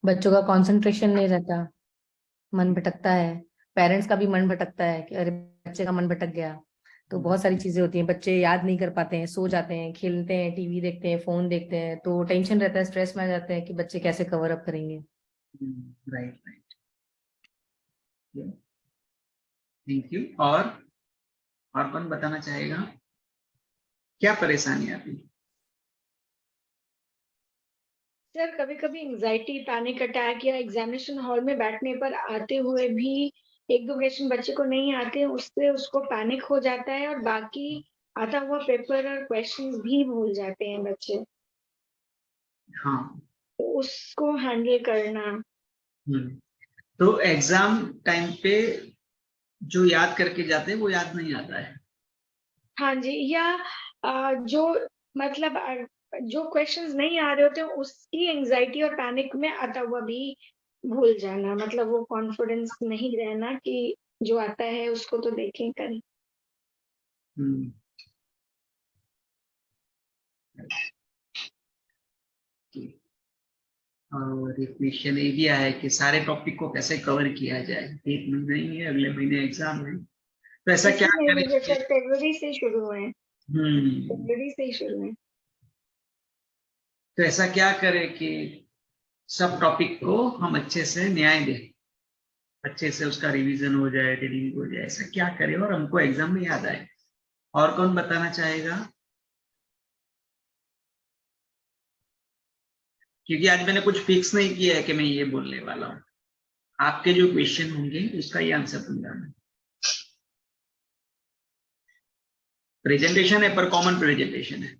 बच्चों का कंसंट्रेशन नहीं रहता, मन भटकता है। पेरेंट्स का भी मन भटकता है कि अरे बच्चे का मन भटक गया। तो बहुत सारी चीजें होती हैं, बच्चे याद नहीं कर पाते हैं, सो जाते हैं, खेलते हैं, टीवी देखते हैं, फोन देखते हैं, तो टेंशन रहता है, स्ट्रेस में आ जाते हैं कि बच्चे कैसे कवर अप करेंगे। Right right, thank you. और कौन बताना चाहेगा, क्या परेशानी आती है? सर कभी कभी एंजाइटी, पैनिक अटैक या एग्जामिनेशन हॉल में बैठने पर आते हुए भी एक दो क्वेश्चन बच्चे को नहीं आते, उससे उसको पैनिक हो जाता है और बाकी आता हुआ पेपर और क्वेश्चंस भी भूल जाते हैं बच्चे। हाँ, तो उसको हैंडल करना। तो एग्जाम टाइम पे जो याद करके जाते हैं वो याद नहीं आता है। हाँ जी, या जो मतलब जो क्वेश्चंस नहीं आ रहे होते हैं उसकी एंजाइटी और पैनिक में आता हुआ भी भूल जाना, मतलब वो कॉन्फिडेंस नहीं रहना कि जो आता है उसको तो देखें करें। और एक क्वेश्चन ये भी आया है कि सारे टॉपिक को कैसे कवर किया जाए, एक महीना ही है, अगले महीने एग्जाम है, तो ऐसा क्या करें? फरवरी से शुरू हुए, फरवरी से ही शुरू है। तो ऐसा क्या करें कि सब टॉपिक को हम अच्छे से न्याय दें, अच्छे से उसका रिवीजन हो जाए, रीडिंग हो जाए, ऐसा क्या करें और हमको एग्जाम में याद आए? और कौन बताना चाहेगा? क्योंकि आज मैंने कुछ फिक्स नहीं किया है कि मैं ये बोलने वाला हूँ, आपके जो क्वेश्चन होंगे उसका ये आंसर दूंगा मैं। प्रेजेंटेशन है पर कॉमन प्रेजेंटेशन है।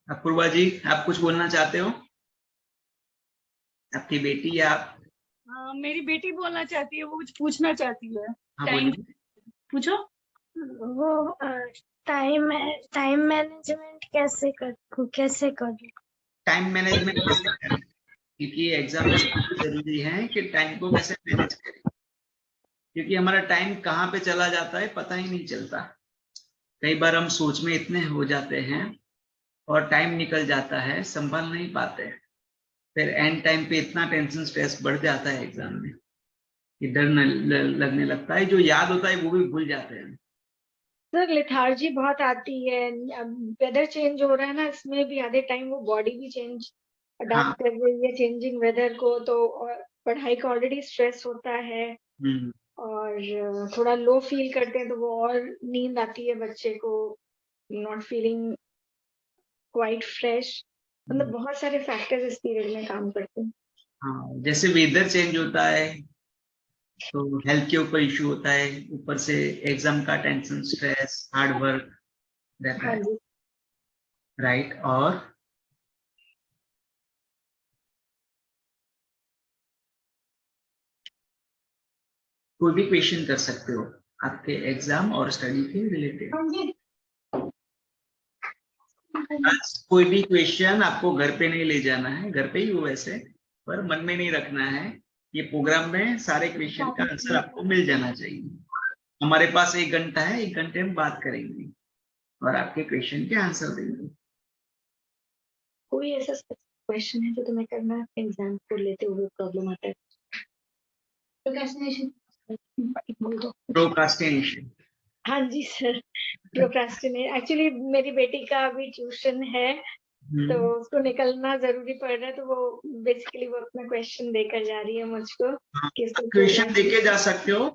अपूर्वा जी, आप कुछ बोलना चाहते हो? आपकी बेटी या आप? मेरी बेटी बोलना चाहती है, वो कुछ पूछना चाहती है। हाँ बोलिए। पूछो। वो टाइम मैनेजमेंट कैसे करूँ? टाइम मैनेजमेंट कैसे करें, क्योंकि एग्जाम में सबसे जरूरी है कि टाइम को कैसे मैनेज करें, क्योंकि हमारा टाइम कहाँ पे चला जाता है पता ही नहीं चलता। कई बार हम सोच में इतने हो जाते हैं और टाइम निकल जाता है, संभल नहीं पाते, फिर एंड टाइम पे इतना टेंशन स्ट्रेस बढ़ जाता है एग्जाम में कि डर लगने लगता है, जो याद होता है वो भी भूल जाते हैं। सर लेथार्जी बहुत आती है, वेदर चेंज हो रहा है ना, इसमें भी आधे टाइम वो बॉडी भी चेंज अडाप्ट कर रही है चेंजिंग वेदर को, तो पढ़ाई का ऑलरेडी स्ट्रेस होता है और थोड़ा लो फील करते हैं तो वो और नींद आती है बच्चे को, नॉट फीलिंग क्वाइट फ्रेश, मतलब बहुत सारे फैक्टर्स इस पीरियड में काम करते हैं। हाँ, जैसे वेदर चेंज होता है तो हेल्थ के ऊपर इश्यू होता है, ऊपर से एग्जाम का टेंशन, स्ट्रेस, हार्ड वर्क रहता है। राइट। और कोई भी क्वेश्चन कर सकते हो आपके एग्जाम और स्टडी के रिलेटेड। कोई भी क्वेश्चन आपको घर पे नहीं ले जाना है, घर पे ही हो वैसे, पर मन में नहीं रखना है। ये प्रोग्राम में सारे क्वेश्चन का आंसर आपको मिल जाना चाहिए। हमारे पास 1 घंटा है, 1 घंटे में बात करेंगे और आपके क्वेश्चन के आंसर देंगे। कोई ऐसा क्वेश्चन है जो तुम्हें करना है एग्जाम को लेते हुए प्रॉब्लम आता है? प्रोक्रास्टिनेशन। हाँ जी सर, प्रोक्रास्टिनेट एक्चुअली मेरी बेटी का अभी ट्यूशन है तो उसको निकलना जरूरी पड़ रहा है, तो वो बेसिकली वो अपना क्वेश्चन देकर जा रही है मुझको। क्वेश्चन देके जा सकते हो,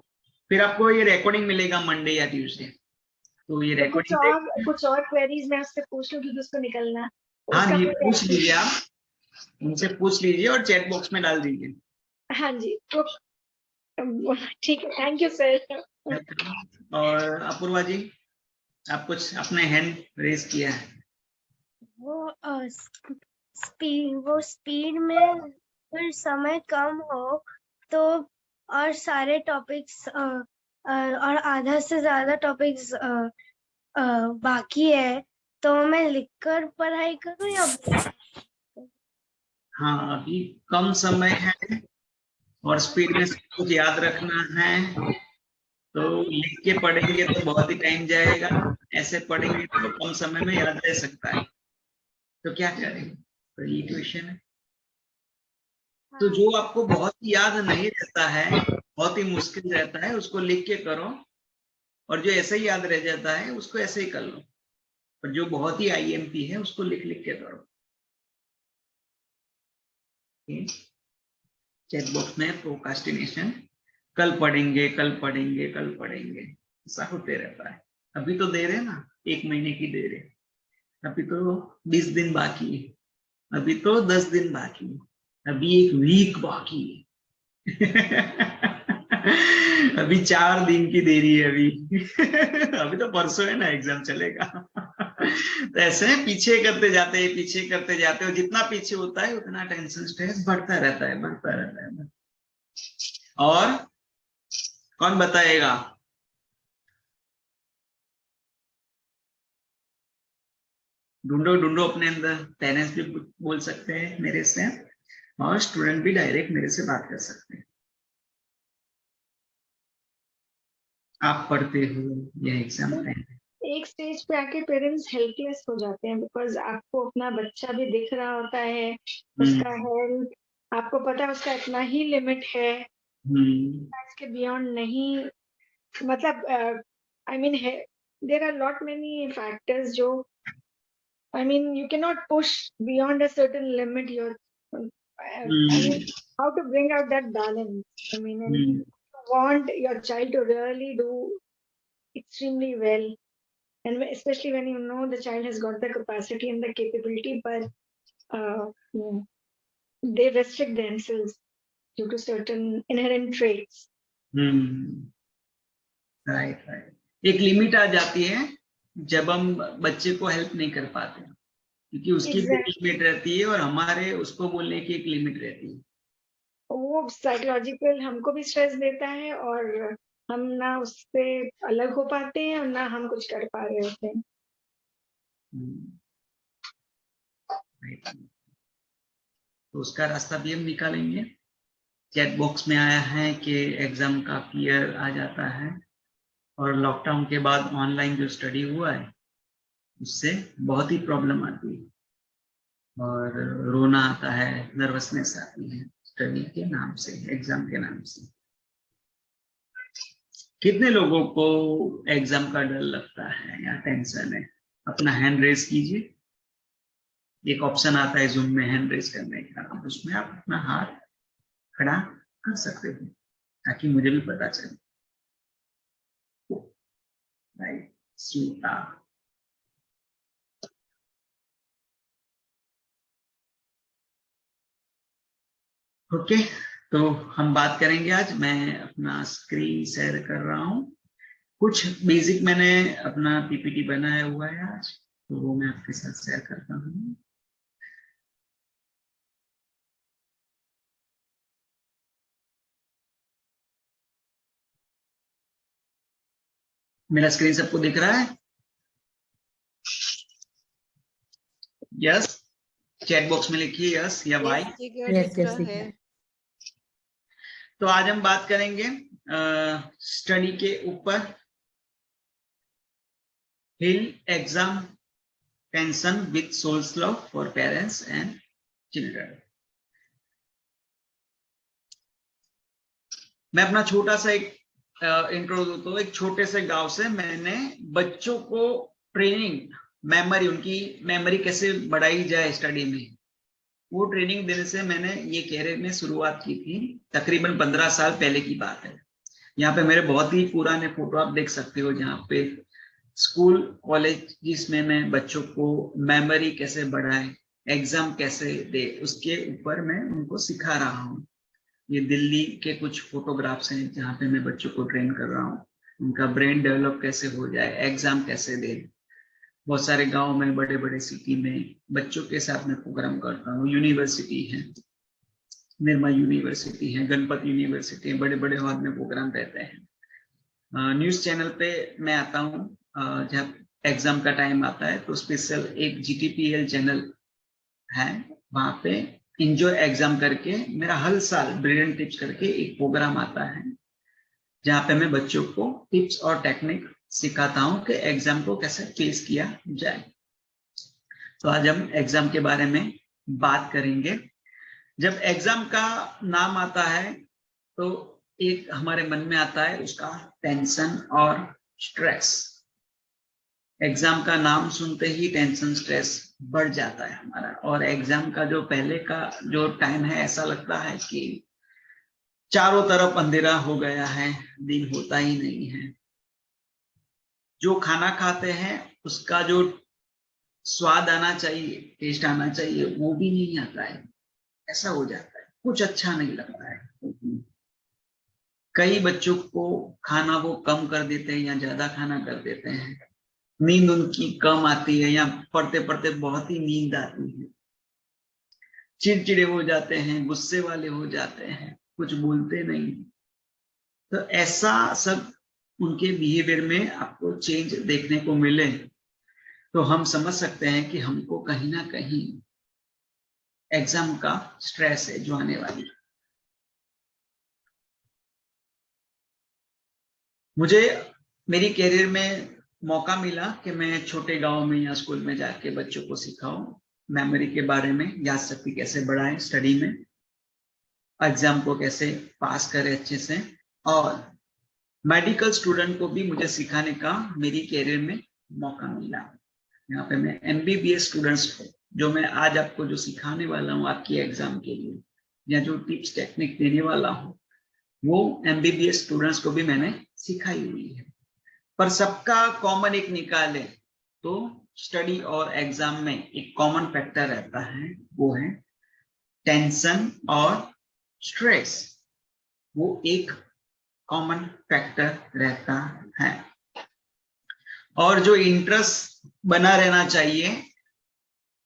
फिर आपको ये रिकॉर्डिंग मिलेगा मंडे या ट्यूसडे, तो ये रिकॉर्डिंग कुछ और क्वेरीज मैं उससे पूछ लूँ क्योंकि उसको निकलना। हाँ जी, पूछ लीजिए, आप उनसे पूछ लीजिए और चैट बॉक्स में डाल दीजिए। हाँ जी, तो ठीक है, थैंक यू सर। और अपूर्वा जी, आप कुछ अपने हैंड रेज किया है? वो स्पीड में फिर समय कम हो तो, और सारे टॉपिक्स और आधा से ज्यादा टॉपिक्स बाकी है तो मैं लिखकर पढ़ाई करूं या? हाँ, अभी कम समय है और स्पीड में सब कुछ याद रखना है, तो लिख के पढ़ेंगे तो बहुत ही टाइम जाएगा, ऐसे पढ़ेंगे तो कम समय में याद रह सकता है, तो क्या करें? तो ये क्वेश्चन है। तो जो आपको बहुत याद नहीं रहता है, बहुत ही मुश्किल रहता है, उसको लिख के करो, और जो ऐसे ही याद रह जाता है उसको ऐसे ही कर लो, और जो बहुत ही आईएमपी है उसको लिख लिख के करो। चैट बॉक्स में प्रोक्रास्टिनेशन, कल पढ़ेंगे कल पढ़ेंगे कल पढ़ेंगे, ऐसा होते रहता है। अभी तो देर है ना, 1 महीने की देर है, अभी तो 20 दिन बाकी है, अभी तो 10 दिन बाकी है, अभी 1 वीक बाकी है। अभी 4 दिन की देरी है अभी। अभी तो परसों है ना एग्जाम चलेगा। तो ऐसे पीछे करते जाते हैं, पीछे करते जाते हो, जितना पीछे होता है उतना टेंशन स्ट्रेस बढ़ता रहता है, बढ़ता रहता है। और कौन बताएगा? ढूंढो ढूंढो अपने अंदर। पेरेंट्स भी बोल सकते हैं मेरे से, और स्टूडेंट भी डायरेक्ट मेरे से बात कर सकते हैं। आप पढ़ते हो या एग्जाम है? एक स्टेज पे आके पेरेंट्स हेल्पलेस हो जाते हैं, बिकॉज आपको अपना बच्चा भी दिख रहा होता है, उसका हेल्थ आपको पता है, उसका इतना ही लिमिट है, इसके बियॉन्ड नहीं, मतलब I mean there are lot many factors जो I mean you cannot push beyond a certain limit. I mean, how to bring out that balance? I mean, and you want your child to really do extremely well, and especially when you know the child has got the capacity and the capability, but they restrict themselves due to certain inherent traits. Right right. एक limit आ जाती है जब हम बच्चे को help नहीं कर पाते, क्योंकि उसकी लिमिट रहती है और हमारे उसको बोलने की एक लिमिट रहती है। वो साइकोलॉजिकल हमको भी स्ट्रेस देता है, और हम ना उससे अलग हो पाते हैं और ना हम कुछ कर पा रहे होते हैं। तो उसका रास्ता भी हम निकालेंगे। चैट बॉक्स में आया है कि एग्जाम का फियर आ जाता है, और लॉकडाउन के बाद ऑनलाइन जो स्टडी हुआ है उससे बहुत ही प्रॉब्लम आती है, और रोना आता है, नर्वसनेस आती है स्टडी के नाम से, एग्जाम के नाम से। कितने लोगों को एग्जाम का डर लगता है या टेंशन है? अपना हैंड रेज कीजिए। एक ऑप्शन आता है जूम में हैंड रेज करने का, उसमें आप अपना हाथ खड़ा कर सकते हो ताकि मुझे भी पता चले। राइट, स्वीता। ओके, तो हम बात करेंगे आज। मैं अपना स्क्रीन शेयर कर रहा हूँ। कुछ बेसिक मैंने अपना पीपीटी बनाया हुआ है आज, तो वो मैं आपके साथ शेयर करता हूँ। मेरा स्क्रीन सबको दिख रहा है? यस, चैट बॉक्स में लिखिए यस या वाई। यस। तो आज हम बात करेंगे स्टडी के ऊपर। Heal exam tension with soul's love for parents and children. मैं अपना छोटा सा एक इंट्रो देता हूँ। एक छोटे से गांव से मैंने बच्चों को ट्रेनिंग, मेमोरी, उनकी मेमोरी कैसे बढ़ाई जाए स्टडी में, वो ट्रेनिंग देने से मैंने ये कैरियर में शुरुआत की थी। तकरीबन 15 साल पहले की बात है। यहाँ पे मेरे बहुत ही पुराने फोटो आप देख सकते हो, जहाँ पे स्कूल कॉलेज जिसमें मैं बच्चों को मेमोरी कैसे बढ़ाए, एग्जाम कैसे दे, उसके ऊपर मैं उनको सिखा रहा हूँ। ये दिल्ली के कुछ फोटोग्राफ्स हैं जहाँ पे मैं बच्चों को ट्रेन कर रहा हूँ, उनका ब्रेन डेवलप कैसे हो जाए, एग्जाम कैसे दे। बहुत सारे गांव में, बड़े बड़े सिटी में बच्चों के साथ मैं प्रोग्राम करता हूँ। यूनिवर्सिटी है, निर्मा यूनिवर्सिटी है, गणपत यूनिवर्सिटी है, बड़े बड़े हॉल में प्रोग्राम रहते हैं। न्यूज चैनल पे मैं आता हूँ जब एग्जाम का टाइम आता है, तो स्पेशल एक GTPL चैनल है, वहां पे एंजॉय एग्जाम करके मेरा हर साल ब्रिलियंट टिप्स करके एक प्रोग्राम आता है, जहाँ पे मैं बच्चों को टिप्स और टेक्निक सिखाता हूं कि एग्जाम को कैसे फेस किया जाए। तो आज हम एग्जाम के बारे में बात करेंगे। जब एग्जाम का नाम आता है तो एक हमारे मन में आता है उसका टेंशन और स्ट्रेस। एग्जाम का नाम सुनते ही टेंशन स्ट्रेस बढ़ जाता है हमारा, और एग्जाम का जो पहले का जो टाइम है ऐसा लगता है कि चारों तरफ अंधेरा हो गया है, दिन होता ही नहीं है। जो खाना खाते हैं उसका जो स्वाद आना चाहिए, टेस्ट आना चाहिए, वो भी नहीं आता है। ऐसा हो जाता है, कुछ अच्छा नहीं लगता है। कई बच्चों को खाना वो कम कर देते हैं या ज्यादा खाना कर देते हैं। नींद उनकी कम आती है या पढ़ते पढ़ते बहुत ही नींद आती है। चिड़चिड़े हो जाते हैं, गुस्से वाले हो जाते हैं, कुछ बोलते नहीं। तो ऐसा सब उनके बिहेवियर में आपको चेंज देखने को मिले तो हम समझ सकते हैं कि हमको कहीं ना कहीं एग्जाम का स्ट्रेस है जो आने वाली। मुझे मेरी कैरियर में मौका मिला कि मैं छोटे गांव में या स्कूल में जाके बच्चों को सिखाऊं मेमोरी के बारे में, याद शक्ति कैसे बढ़ाएं स्टडी में, एग्जाम को कैसे पास करें अच्छे से। और मेडिकल स्टूडेंट को भी मुझे सिखाने का मेरी कैरियर में मौका मिला। यहाँ पे मैं MBBS स्टूडेंट्स को जो मैं आज आपको जो सिखाने वाला हूँ आपकी एग्जाम के लिए, या जो टिप्स टेक्निक देने वाला हूँ, वो MBBS स्टूडेंट्स को भी मैंने सिखाई हुई है। पर सबका कॉमन एक निकाले तो स्टडी और एग्जाम में एक कॉमन फैक्टर रहता है, वो है टेंशन और स्ट्रेस। वो एक कॉमन फैक्टर रहता है, और जो इंटरेस्ट बना रहना चाहिए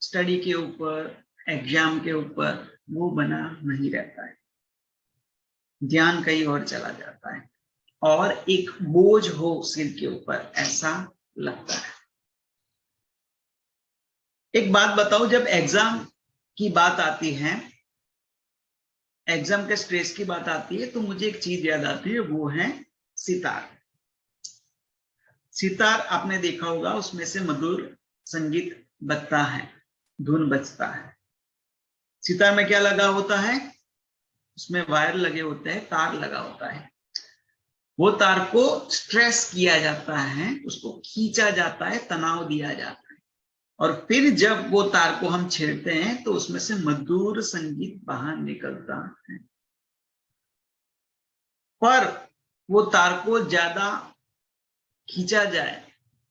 स्टडी के ऊपर, एग्जाम के ऊपर, वो बना नहीं रहता है। ध्यान कहीं और चला जाता है और एक बोझ हो सिर के ऊपर ऐसा लगता है। एक बात बताओ, जब एग्जाम की बात आती है, एग्जाम के स्ट्रेस की बात आती है, तो मुझे एक चीज याद आती है, वो है सितार। सितार आपने देखा होगा, उसमें से मधुर संगीत बजता है, धुन बजता है। सितार में क्या लगा होता है? उसमें वायर लगे होते हैं, तार लगा होता है। वो तार को स्ट्रेस किया जाता है, उसको खींचा जाता है, तनाव दिया जाता है, और फिर जब वो तार को हम छेड़ते हैं तो उसमें से मधुर संगीत बाहर निकलता है। पर वो तार को ज्यादा खींचा जाए,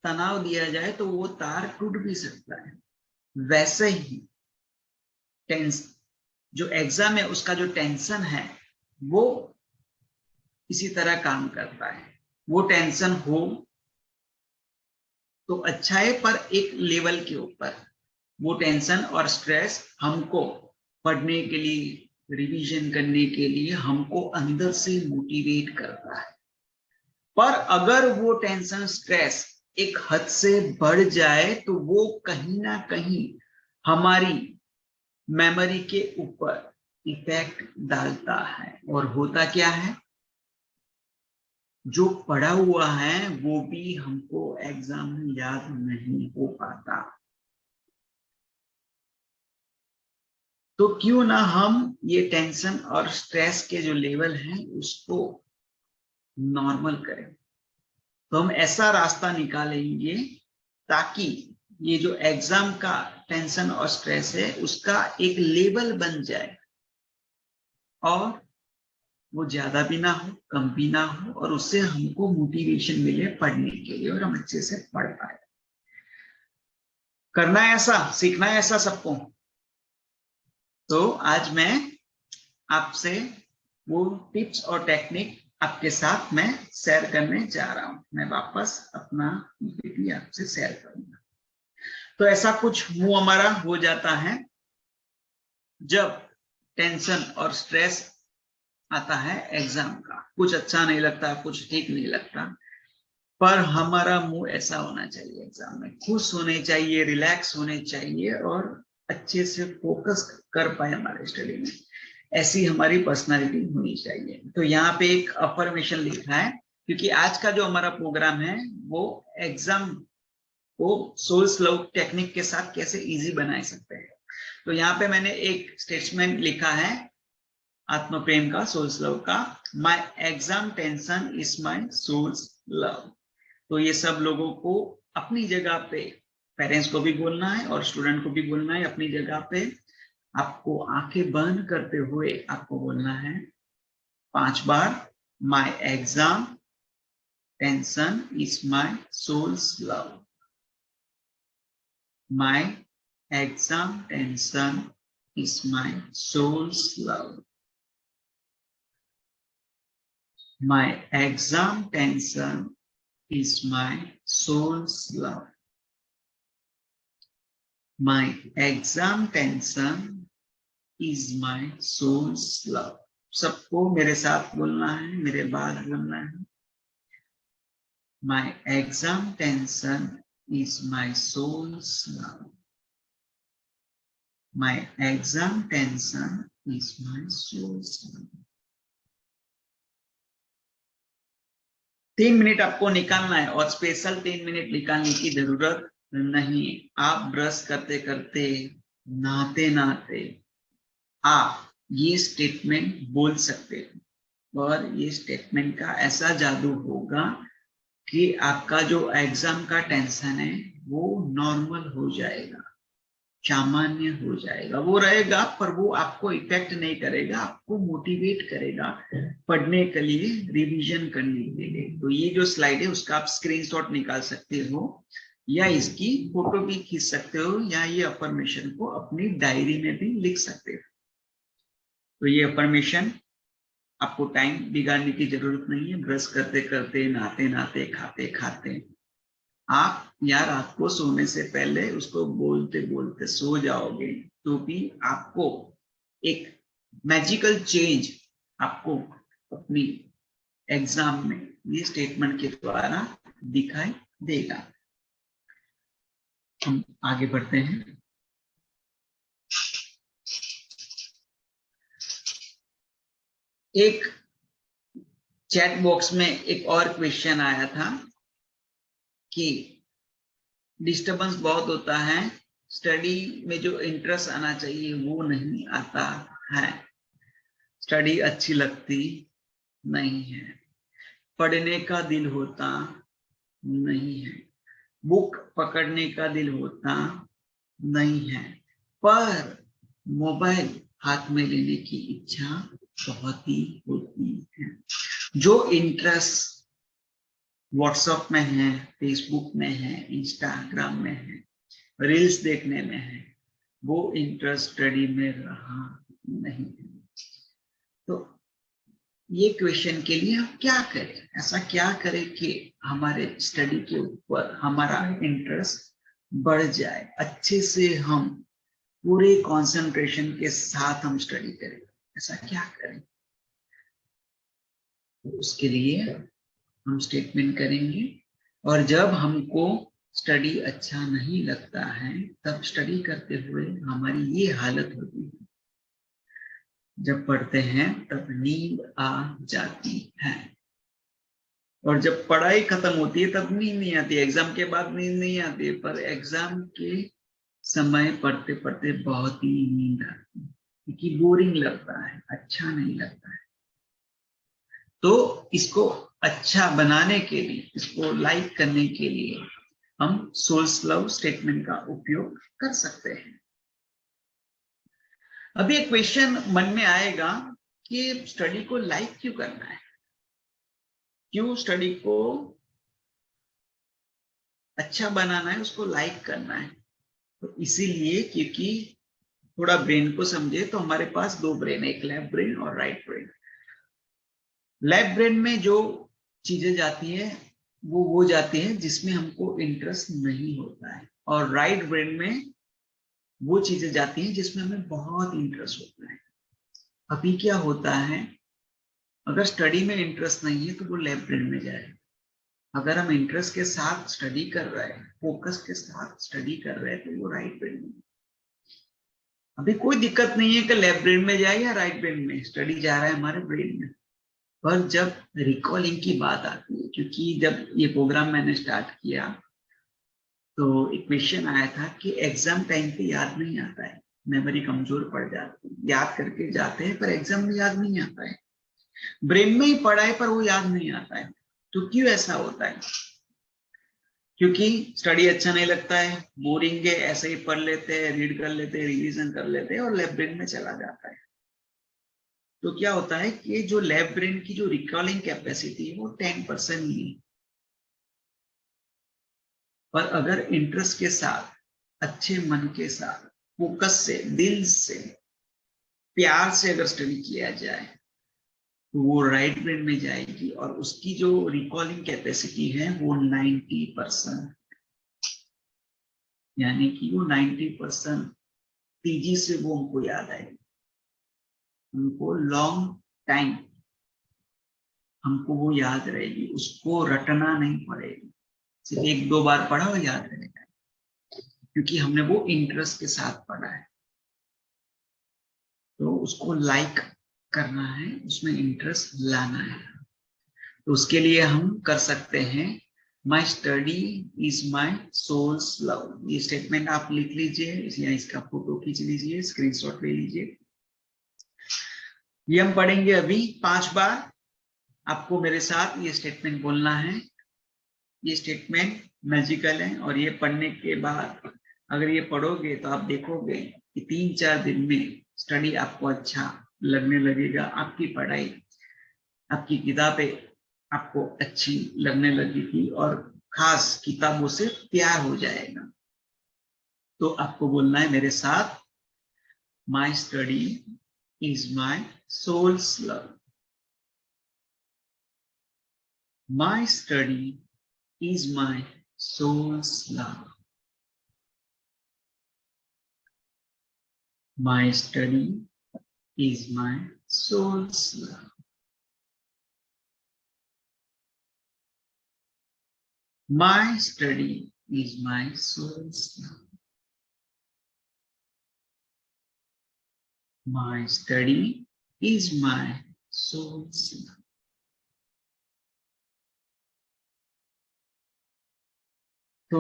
तनाव दिया जाए, तो वो तार टूट भी सकता है। वैसे ही जो एग्जाम है उसका जो टेंशन है वो इसी तरह काम करता है। वो टेंशन हो तो अच्छा है, पर एक लेवल के ऊपर। वो टेंशन और स्ट्रेस हमको पढ़ने के लिए, रिवीजन करने के लिए हमको अंदर से मोटिवेट करता है। पर अगर वो टेंशन स्ट्रेस एक हद से बढ़ जाए तो वो कहीं ना कहीं हमारी मेमोरी के ऊपर इफेक्ट डालता है। और होता क्या है, जो पढ़ा हुआ है वो भी हमको एग्जाम में याद नहीं हो पाता। तो क्यों ना हम ये टेंशन और स्ट्रेस के जो लेवल है उसको नॉर्मल करें। तो हम ऐसा रास्ता निकालेंगे ताकि ये जो एग्जाम का टेंशन और स्ट्रेस है उसका एक लेवल बन जाए, और वो ज्यादा भी ना हो, कम भी ना हो, और उससे हमको मोटिवेशन मिले पढ़ने के लिए और हम अच्छे से पढ़ पाए। करना है ऐसा, सीखना है ऐसा सबको। तो आज मैं आपसे वो टिप्स और टेक्निक आपके साथ मैं शेयर करने जा रहा हूं। मैं वापस अपना PPT आपसे शेयर करूंगा। तो ऐसा कुछ मुंह हमारा हो जाता है जब टेंशन और स्ट्रेस आता है एग्जाम का। कुछ अच्छा नहीं लगता, कुछ ठीक नहीं लगता, पर हमारा मुंह ऐसा होना चाहिए एग्जाम में, खुश होने चाहिए, रिलैक्स होने चाहिए, और अच्छे से फोकस कर पाए हमारे स्टडी में। ऐसी हमारी पर्सनालिटी होनी चाहिए। तो यहाँ पे एक अफर्मेशन लिखा है क्योंकि आज का जो हमारा प्रोग्राम है वो एग्जाम को सोल्स लव टेक्निक के साथ कैसे इजी बना सकते हैं। तो यहाँ पे मैंने एक स्टेटमेंट लिखा है आत्म प्रेम का, सोल्स लव का, my exam tension is my soul's love. तो ये सब लोगों को अपनी जगह पे, पेरेंट्स को भी बोलना है और स्टूडेंट को भी बोलना है अपनी जगह पे। आपको आंखें बंद करते हुए आपको बोलना है 5 बार, my exam tension is my soul's love. My exam tension is my soul's love. My exam tension is my soul's love. My exam tension is my soul's love. सबको मेरे साथ बोलना है, मेरे बाद बोलना है। My exam tension is my soul's love. My exam tension is my soul's love. 3 minute आपको निकालना है और स्पेशल 3 मिनट निकालने की जरूरत नहीं। आप ब्रश करते करते, नहाते नहाते आप ये स्टेटमेंट बोल सकते हो और ये स्टेटमेंट का ऐसा जादू होगा कि आपका जो एग्जाम का टेंशन है वो नॉर्मल हो जाएगा, सामान्य हो जाएगा। वो रहेगा पर वो आपको इफेक्ट नहीं करेगा, आपको मोटिवेट करेगा पढ़ने के लिए, रिवीजन करने के लिए। तो ये जो स्लाइड है उसका आप स्क्रीनशॉट निकाल सकते हो या इसकी फोटो भी खींच सकते हो या ये अफर्मेशन को अपनी डायरी में भी लिख सकते हो। तो ये अफर्मेशन आपको टाइम बिगाड़ने की जरूरत नहीं है। ब्रश करते करते, नहाते नहाते, खाते खाते आप या रात को सोने से पहले उसको बोलते बोलते सो जाओगे तो भी आपको एक मैजिकल चेंज आपको अपनी एग्जाम में ये स्टेटमेंट के द्वारा दिखाई देगा। हम आगे बढ़ते हैं। एक चैट बॉक्स में एक और क्वेश्चन आया था कि डिस्टरबेंस बहुत होता है, स्टडी में जो इंटरेस्ट आना चाहिए वो नहीं आता है, स्टडी अच्छी लगती नहीं है, पढ़ने का दिल होता नहीं है, बुक पकड़ने का दिल होता नहीं है, पर मोबाइल हाथ में लेने की इच्छा बहुत ही होती है। जो इंटरेस्ट व्हाट्सएप में है, फेसबुक में है, इंस्टाग्राम में है, रील्स देखने में है, वो इंटरेस्ट स्टडी में रहा नहीं है। तो ये क्वेश्चन के लिए हम क्या करें, ऐसा क्या करें कि हमारे स्टडी के ऊपर हमारा इंटरेस्ट बढ़ जाए, अच्छे से हम पूरे कंसंट्रेशन के साथ हम स्टडी करें, ऐसा क्या करें? तो उसके लिए हम स्टेटमेंट करेंगे और जब हमको स्टडी अच्छा नहीं लगता है तब स्टडी करते हुए हमारी ये हालत होती है, जब पढ़ते हैं तब नींद आ जाती है और जब पढ़ाई खत्म होती है तब नींद नहीं आती। एग्जाम के बाद नींद नहीं आती है, पर एग्जाम के समय पढ़ते पढ़ते बहुत ही नींद आती है क्योंकि बोरिंग लगता है, अच्छा नहीं लगता है। तो इसको अच्छा बनाने के लिए, इसको लाइक करने के लिए हम सोल्स लव स्टेटमेंट का उपयोग कर सकते हैं। अभी एक क्वेश्चन मन में आएगा कि स्टडी को लाइक क्यों करना है, क्यों स्टडी को अच्छा बनाना है, उसको लाइक करना है। तो इसीलिए क्योंकि थोड़ा ब्रेन को समझे तो हमारे पास 2 ब्रेन है, एक लेफ्ट ब्रेन और राइट ब्रेन। लेफ्ट ब्रेन में जो चीजें जाती है वो जाती है जिसमें हमको इंटरेस्ट नहीं होता है, और राइट ब्रेन में वो चीजें जाती हैं जिसमें हमें बहुत इंटरेस्ट होता है। अभी क्या होता है, अगर स्टडी में इंटरेस्ट नहीं है तो वो लेफ्ट ब्रेन में जाएगा, अगर हम इंटरेस्ट के साथ स्टडी कर रहे हैं, फोकस के साथ स्टडी कर रहे हैं, तो वो राइट ब्रेन में। अभी कोई दिक्कत नहीं है कि लेफ्ट ब्रेन में जाए या राइट ब्रेन में, स्टडी जा रहा है हमारे ब्रेन में। पर जब रिकॉलिंग की बात आती है, क्योंकि जब ये प्रोग्राम मैंने स्टार्ट किया तो एक क्वेश्चन आया था कि एग्जाम टाइम पे याद नहीं आता है, मेमोरी कमजोर पड़ जाती है, याद करके जाते हैं पर एग्जाम में याद नहीं आता है, ब्रेन में ही पढ़ा है पर वो याद नहीं आता है। तो क्यों ऐसा होता है? क्योंकि स्टडी अच्छा नहीं लगता है, बोरिंग है, ऐसे ही पढ़ लेते हैं, रीड कर लेते हैं, रिवीजन कर लेते हैं और लेफ्ट ब्रेन में चला जाता है। तो क्या होता है कि जो लेफ्ट ब्रेन की जो रिकॉलिंग कैपेसिटी है वो 10% ही है। पर अगर इंटरेस्ट के साथ, अच्छे मन के साथ, फोकस से, दिल से, प्यार से अगर स्टडी किया जाए तो वो राइट ब्रेन में जाएगी और उसकी जो रिकॉलिंग कैपेसिटी है वो 90%, यानी कि वो 90% तेजी से वो हमको याद आएगी। हमको लॉन्ग टाइम हमको वो याद रहेगी, उसको रटना नहीं पड़ेगी, सिर्फ 1-2 बार पढ़ा और याद रहेगा, क्योंकि हमने वो इंटरेस्ट के साथ पढ़ा है। तो उसको लाइक करना है, उसमें इंटरेस्ट लाना है। तो उसके लिए हम कर सकते हैं, my study is my soul's love. ये स्टेटमेंट आप लिख लीजिए या इसका फोटो खींच लीजिए, स्क्रीनशॉट ले लीजिए। ये हम पढ़ेंगे अभी 5 बार। आपको मेरे साथ ये स्टेटमेंट बोलना है। ये स्टेटमेंट मैजिकल है और ये पढ़ने के बाद अगर ये पढ़ोगे तो आप देखोगे कि 3-4 दिन में स्टडी आपको अच्छा लगने लगेगा, आपकी पढ़ाई, आपकी किताबें आपको अच्छी लगने लगेगी और खास किताबों से प्यार हो जाएगा। तो आपको बोलना है मेरे साथ, my study is my soul's love. My study is my soul's love. My study is my soul's love. My study is my soul's love. My study is my soul's love. तो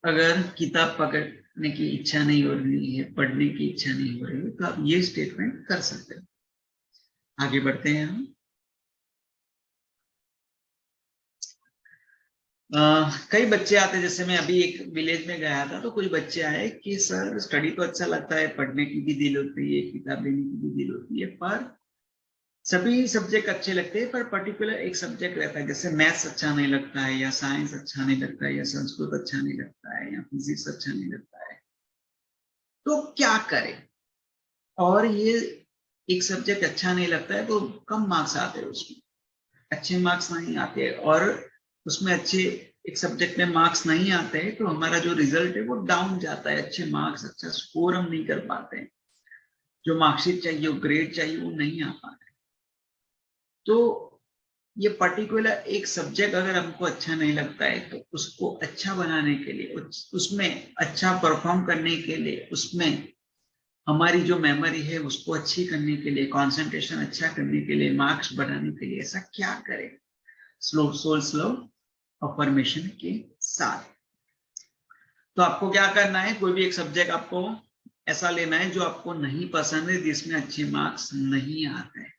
अगर किताब पकड़ने की इच्छा नहीं हो रही है, पढ़ने की इच्छा नहीं हो रही है, तो आप ये स्टेटमेंट कर सकते हैं। आगे बढ़ते हैं हम। कई बच्चे आते, जैसे मैं अभी एक विलेज में गया था तो कुछ बच्चे आए कि सर स्टडी तो अच्छा लगता है, पढ़ने की भी दिल होती है, किताब लेने की भी दिल होती है, पर सभी सब्जेक्ट अच्छे लगते हैं पर पर्टिकुलर एक सब्जेक्ट रहता है, जैसे मैथ्स अच्छा नहीं लगता है, या साइंस अच्छा नहीं लगता है, या संस्कृत अच्छा नहीं लगता है, या फिजिक्स अच्छा नहीं लगता है, तो क्या करें? और ये एक सब्जेक्ट अच्छा नहीं लगता है तो कम मार्क्स आते हैं, उसमें अच्छे मार्क्स नहीं आते, और उसमें अच्छे एक सब्जेक्ट में मार्क्स नहीं आते हैं तो हमारा जो रिजल्ट है वो डाउन जाता है, अच्छे मार्क्स, अच्छा स्कोर हम नहीं कर पाते हैं, जो मार्कशीट चाहिए, वो ग्रेड चाहिए, वो नहीं आ पाते। तो ये पर्टिकुलर एक सब्जेक्ट अगर हमको अच्छा नहीं लगता है तो उसको अच्छा बनाने के लिए, उसमें अच्छा परफॉर्म करने के लिए, उसमें हमारी जो मेमोरी है उसको अच्छी करने के लिए, कंसंट्रेशन अच्छा करने के लिए, मार्क्स बढ़ाने के लिए ऐसा क्या करें? स्लो अफर्मेशन के साथ। तो आपको क्या करना है, कोई भी एक सब्जेक्ट आपको ऐसा लेना है जो आपको नहीं पसंद है, जिसमें अच्छे मार्क्स नहीं आते हैं,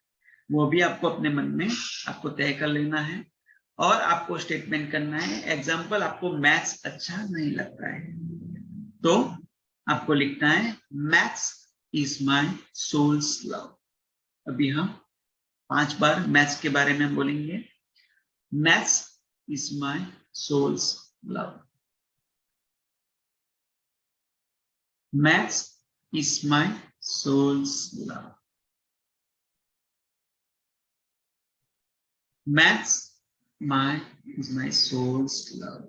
वो भी आपको अपने मन में आपको तय कर लेना है और आपको स्टेटमेंट करना है। एग्जाम्पल, आपको मैथ्स अच्छा नहीं लगता है तो आपको लिखना है, maths is my soul's love. अभी हम 5 बार मैथ्स के बारे में बोलेंगे। Maths is my soul's love. Maths is my soul's love. Maths is my soul's love.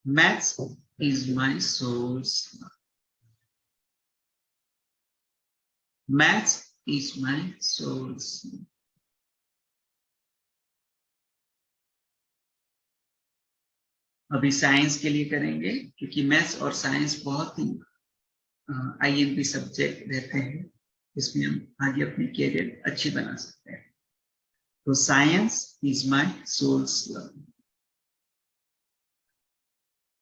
Maths is my soul's love. Maths is my soul's love. अभी science के लिए करेंगे, क्योंकि मैथ्स और साइंस बहुत ही IMP सब्जेक्ट रहते हैं। इसमें हम आगे अपनी कैरियर अच्छी बना सकते हैं। तो science is my soul's love,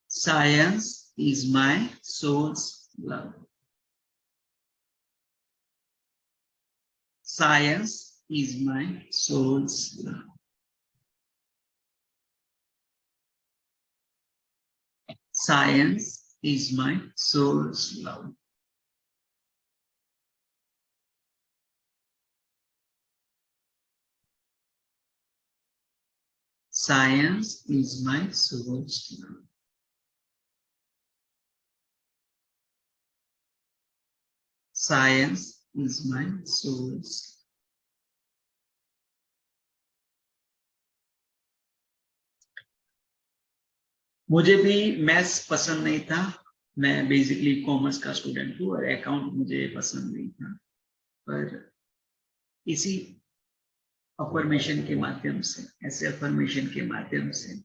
science is my soul's love, science is my soul's love, science is my soul's love. Science is my soul's love. Science is my soul's love. मुझे भी maths पसंद नहीं था, मैं basically commerce का student हूँ और account मुझे पसंद नहीं था, पर इसी अफर्मेशन के माध्यम से, ऐसे अफर्मेशन के माध्यम से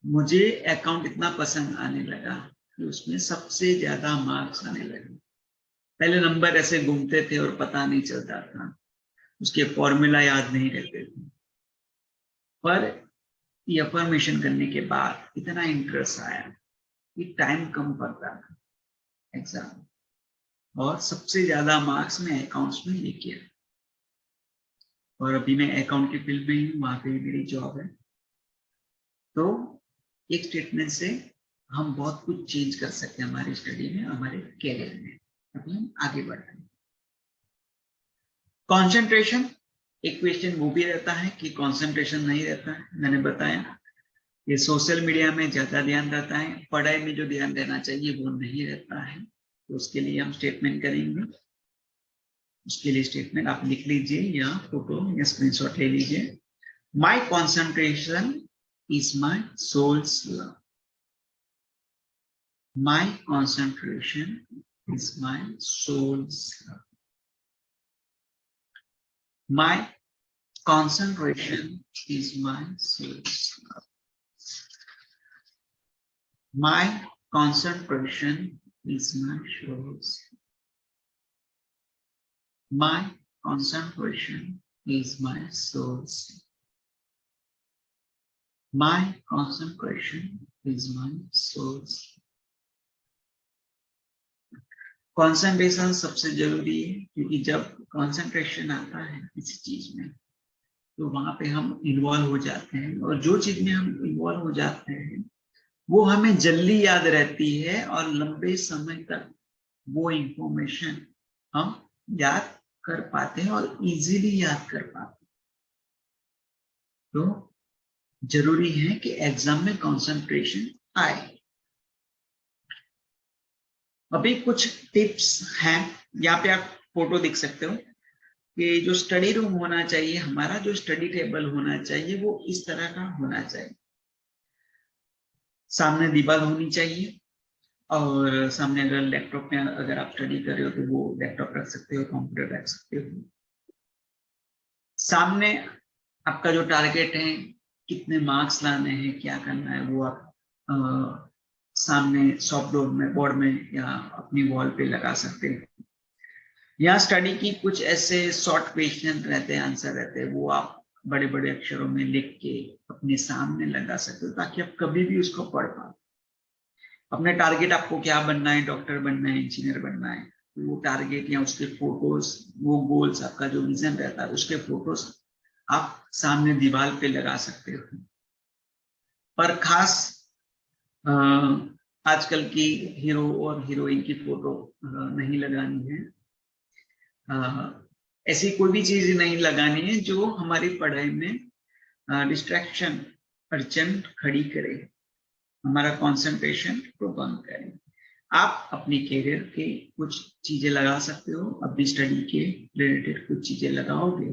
मुझे अकाउंट इतना पसंद आने लगा कि उसमें सबसे ज्यादा मार्क्स आने लगे। पहले नंबर ऐसे घूमते थे और पता नहीं चलता था, उसके फॉर्मूला याद नहीं रहते थे, पर ये अफर्मेशन करने के बाद इतना इंटरेस्ट आया कि टाइम कम पड़ता था एग्जाम, और सबसे ज्यादा मार्क्स में अकाउंट्स में लेके आया। और अभी मैं अकाउंट के फील्ड में हूँ, वहां पे मेरी जॉब है। तो एक स्टेटमेंट से हम बहुत कुछ चेंज कर सकते हैं हमारी स्टडी में, हमारे कैरियर में। अभी हम आगे बढ़ते हैं। कंसंट्रेशन, एक क्वेश्चन वो भी रहता है कि कंसंट्रेशन नहीं रहता है। मैंने बताया ये सोशल मीडिया में ज्यादा ध्यान रहता है, पढ़ाई में जो ध्यान देना चाहिए वो नहीं रहता है। तो उसके लिए हम स्टेटमेंट करेंगे। उसके लिए स्टेटमेंट आप लिख लीजिए या फोटो या स्क्रीनशॉट ले लीजिए। My concentration is my soul's love. My concentration is my soul's love. My concentration is my soul's love. My concentration is my soul's love. My concentration is my soul's love. My concentration is my soul's love. Concentration सबसे जरूरी है, क्योंकि जब concentration आता है किसी चीज में तो वहां पे हम इन्वॉल्व हो जाते हैं, और जो चीज में हम इन्वॉल्व हो जाते हैं वो हमें जल्दी याद रहती है और लंबे समय तक वो इंफॉर्मेशन हम याद कर पाते हैं और इजीली याद कर पाते हैं। तो जरूरी है कि एग्जाम में कंसंट्रेशन आए। अभी कुछ टिप्स हैं, यहाँ पे आप फोटो देख सकते हो कि जो स्टडी रूम होना चाहिए हमारा, जो स्टडी टेबल होना चाहिए वो इस तरह का होना चाहिए। सामने दीवार होनी चाहिए, और सामने अगर लैपटॉप में अगर आप स्टडी कर रहे हो तो वो लैपटॉप रख सकते हो, कंप्यूटर रख सकते हो। सामने आपका जो टारगेट है, कितने मार्क्स लाने हैं, क्या करना है, वो आप सामने सॉफ्ट बोर्ड में या अपनी वॉल पे लगा सकते हैं। यहाँ स्टडी की कुछ ऐसे शॉर्ट क्वेश्चन रहते हैं, आंसर रहते हैं, वो आप बड़े बड़े अक्षरों में लिख के अपने सामने लगा सकते हो ताकि आप कभी भी उसको पढ़ पाओ। अपने टारगेट आपको क्या बनना है, डॉक्टर बनना है, इंजीनियर बनना है, वो टारगेट या उसके फोटोज, वो गोल्स, आपका जो विजन रहता है उसके फोटोज आप सामने दीवार पे लगा सकते हो। पर खास आजकल की हीरो और हीरोइन की फोटो नहीं लगानी है। ऐसी कोई भी चीज नहीं लगानी है जो हमारी पढ़ाई में डिस्ट्रैक्शन, अड़चन खड़ी करे, हमारा कंसंट्रेशन को बंद करे। आप अपनी कैरियर के कुछ चीजें लगा सकते हो, अपनी स्टडी के रिलेटेड कुछ चीजें लगाओगे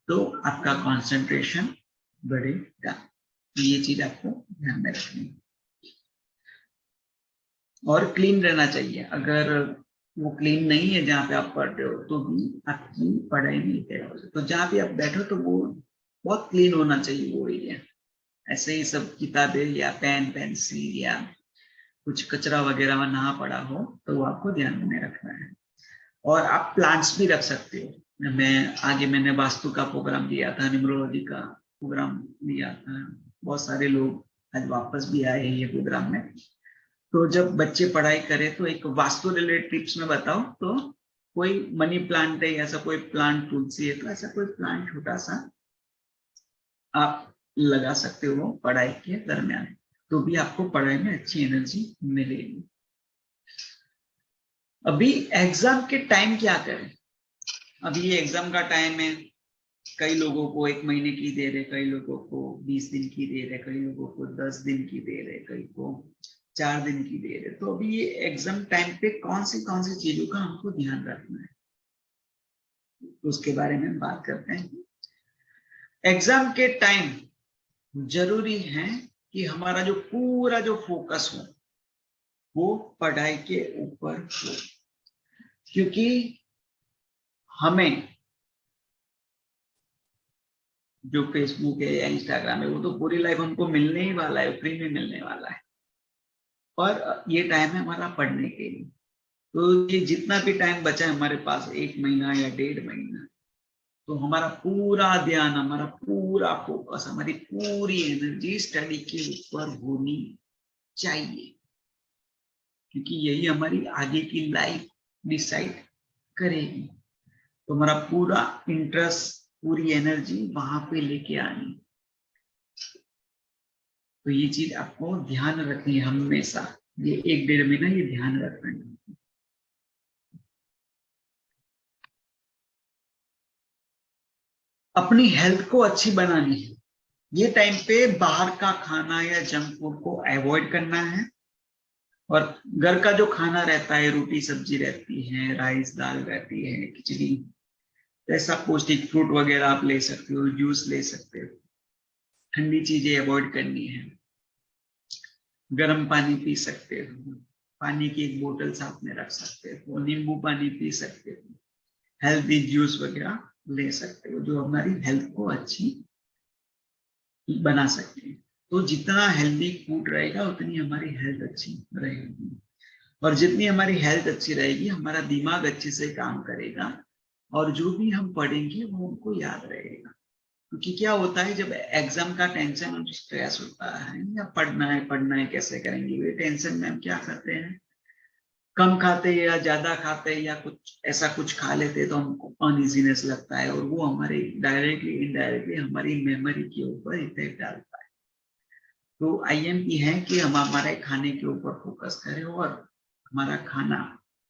तो आपका कंसंट्रेशन बढ़ेगा। ये चीज आपको ध्यान में रखनी है। और क्लीन रहना चाहिए। अगर वो क्लीन नहीं है जहाँ पे आप पढ़ रहे हो तो भी आपकी पढ़ाई नहीं तैयार हो सकती। तो जहाँ पे आप बैठो तो वो बहुत क्लीन होना चाहिए वो एरिया। ऐसे ही सब किताबें या पेन पेंसिल या कुछ कचरा वगैरह ना पड़ा हो तो वो आपको ध्यान में रखना है। और आप प्लांट्स भी रख सकते हो। मैंने वास्तु का प्रोग्राम दिया था, न्यूमरोलॉजी का प्रोग्राम दिया था, बहुत सारे लोग आज वापस भी आए हैं ये प्रोग्राम में। तो जब बच्चे पढ़ाई करें तो एक वास्तु रिलेटेड टिप्स में बताओ, तो कोई मनी प्लांट है, ऐसा कोई प्लांट, तुलसी है, तो ऐसा कोई प्लांट छोटा सा आप लगा सकते हो पढ़ाई के दरमियान, तो भी आपको पढ़ाई में अच्छी एनर्जी मिलेगी। अभी एग्जाम के टाइम क्या करें? अभी ये एग्जाम का टाइम है, कई लोगों को 1 महीने की दे रहे, कई लोगों को 20 दिन की दे रहे, कई लोगों को 10 दिन की दे रहे, कई को 4 दिन की दे रहे। तो अभी ये एग्जाम टाइम पे कौन सी चीजों का हमको ध्यान रखना है, तो उसके बारे में बात करते हैं। एग्जाम के टाइम जरूरी है कि हमारा जो पूरा जो फोकस हो वो पढ़ाई के ऊपर हो, क्योंकि हमें जो फेसबुक है या इंस्टाग्राम है वो तो पूरी लाइफ हमको मिलने ही वाला है, फ्री में मिलने वाला है, और ये टाइम है हमारा पढ़ने के लिए। तो ये जितना भी टाइम बचा है हमारे पास, 1 महीना या 1.5 महीना, तो हमारा पूरा ध्यान, हमारा पूरा फोकस, हमारी पूरी एनर्जी स्टडी के ऊपर होनी चाहिए, क्योंकि यही हमारी आगे की लाइफ डिसाइड करेगी। तो हमारा पूरा इंटरेस्ट, पूरी एनर्जी वहां पे लेके आनी। तो ये चीज आपको ध्यान रखनी है हमेशा, ये 1-1.5 महीना ये ध्यान रखना है। अपनी हेल्थ को अच्छी बनानी है। ये टाइम पे बाहर का खाना या जंक फूड को अवॉइड करना है, और घर का जो खाना रहता है, रोटी सब्जी रहती है, राइस दाल रहती है, खिचड़ी, ऐसा पौष्टिक फ्रूट वगैरह आप ले सकते हो, जूस ले सकते हो। ठंडी चीजें अवॉइड करनी है, गर्म पानी पी सकते हो, पानी की एक बोतल साथ में रख सकते हो, नींबू पानी पी सकते हो, हेल्दी जूस वगैरह ले सकते हो जो हमारी हेल्थ को अच्छी बना सकते हैं। तो जितना हेल्दी फूड रहेगा उतनी हमारी हेल्थ अच्छी रहेगी, और जितनी हमारी हेल्थ अच्छी रहेगी हमारा दिमाग अच्छे से काम करेगा, और जो भी हम पढ़ेंगे वो हमको याद रहेगा। क्योंकि क्या होता है, जब एग्जाम का टेंशन और स्ट्रेस होता है, या पढ़ना है कैसे करेंगे, ये टेंशन में हम क्या करते हैं, कम खाते या ज्यादा खाते या कुछ ऐसा कुछ खा लेते तो हमको अनइजीनेस लगता है, और वो हमारे डायरेक्टली इनडायरेक्टली हमारी मेमोरी के ऊपर इफेक्ट डालता है। तो आईएमपी है कि हम हमारे खाने के ऊपर फोकस करें, और हमारा खाना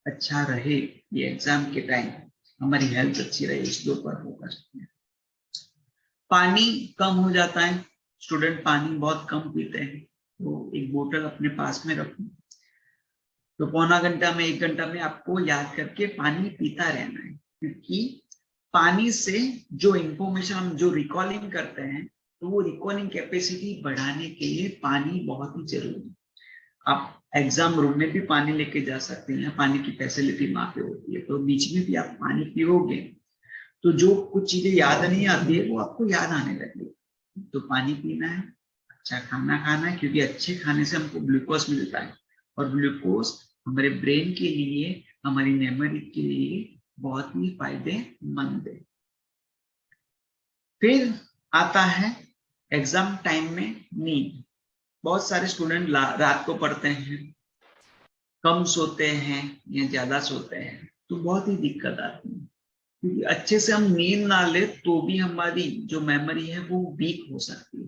अच्छा रहे, ये एग्जाम के टाइम हमारी हेल्थ अच्छी रहे, इसके ऊपर फोकस करें। पानी कम हो जाता है, स्टूडेंट पानी बहुत कम पीते हैं, तो एक बोतल अपने पास में रखो, तो पौना घंटा में 1 घंटा में आपको याद करके पानी पीता रहना है, क्योंकि पानी से जो इंफॉर्मेशन हम जो रिकॉलिंग करते हैं, तो वो रिकॉलिंग कैपेसिटी बढ़ाने के लिए पानी बहुत ही जरूरी है। आप एग्जाम रूम में भी पानी लेके जा सकते हैं, पानी की फैसिलिटी वहां पे होती है, तो बीच में भी आप पानी पियोगे तो जो कुछ चीजें याद नहीं आती है वो आपको याद आने लगेगी। तो पानी पीना है, अच्छा खाना खाना है, क्योंकि अच्छे खाने से हमको ग्लूकोज मिलता है, और ग्लूकोज हमारे ब्रेन के लिए, हमारी मेमोरी के लिए बहुत ही फायदेमंद है। फिर आता है एग्जाम टाइम में नींद। बहुत सारे स्टूडेंट रात को पढ़ते हैं, कम सोते हैं या ज्यादा सोते हैं, तो बहुत ही दिक्कत आती है, क्योंकि अच्छे से हम नींद ना ले तो भी हमारी जो मेमोरी है वो वीक हो सकती है।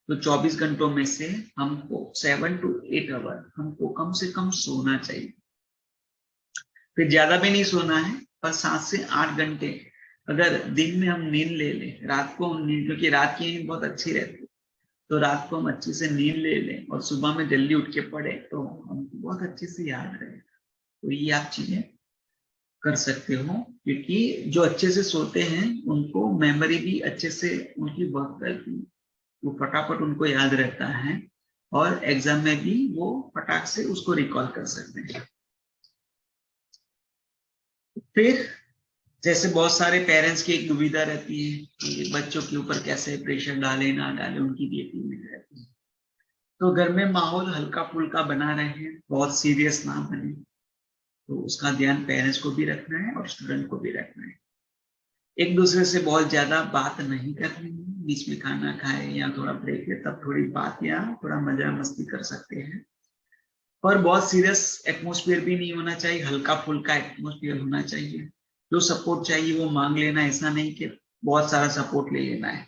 तो 24 घंटों में से हमको 7 to 8 आवर हमको कम से कम सोना चाहिए। फिर ज्यादा भी नहीं सोना है, पर 7 से 8 घंटे अगर दिन में हम नींद ले लें, रात को हम नींद, क्योंकि रात की नींद बहुत अच्छी रहती है, तो रात को हम अच्छे से नींद ले लें और सुबह में जल्दी उठ के पढ़े तो हमको बहुत अच्छे से याद रहेगा। तो ये आप चीजें कर सकते हो, क्योंकि जो अच्छे से सोते हैं उनको मेमोरी भी अच्छे से उनकी वर्क करती है, वो फटाफट उनको याद रहता है, और एग्जाम में भी वो फटाक से उसको रिकॉल कर सकते हैं। फिर जैसे बहुत सारे पेरेंट्स की एक दुविधा रहती है कि बच्चों के ऊपर कैसे प्रेशर डाले ना डाले, उनकी भी एक उम्मीद रहती है। तो घर में माहौल हल्का फुल्का बना रहे हैं, बहुत सीरियस ना बने। तो उसका ध्यान पेरेंट्स को भी रखना है और स्टूडेंट को भी रखना है। एक दूसरे से बहुत ज्यादा बात नहीं करनी है, बीच में खाना खाए या थोड़ा ब्रेक है तब थोड़ी बात या थोड़ा मजा मस्ती कर सकते हैं, पर बहुत सीरियस एटमॉस्फेयर भी नहीं होना चाहिए, हल्का फुल्का एटमॉस्फेयर होना चाहिए। जो सपोर्ट चाहिए वो मांग लेना, ऐसा नहीं कि बहुत सारा सपोर्ट ले लेना है।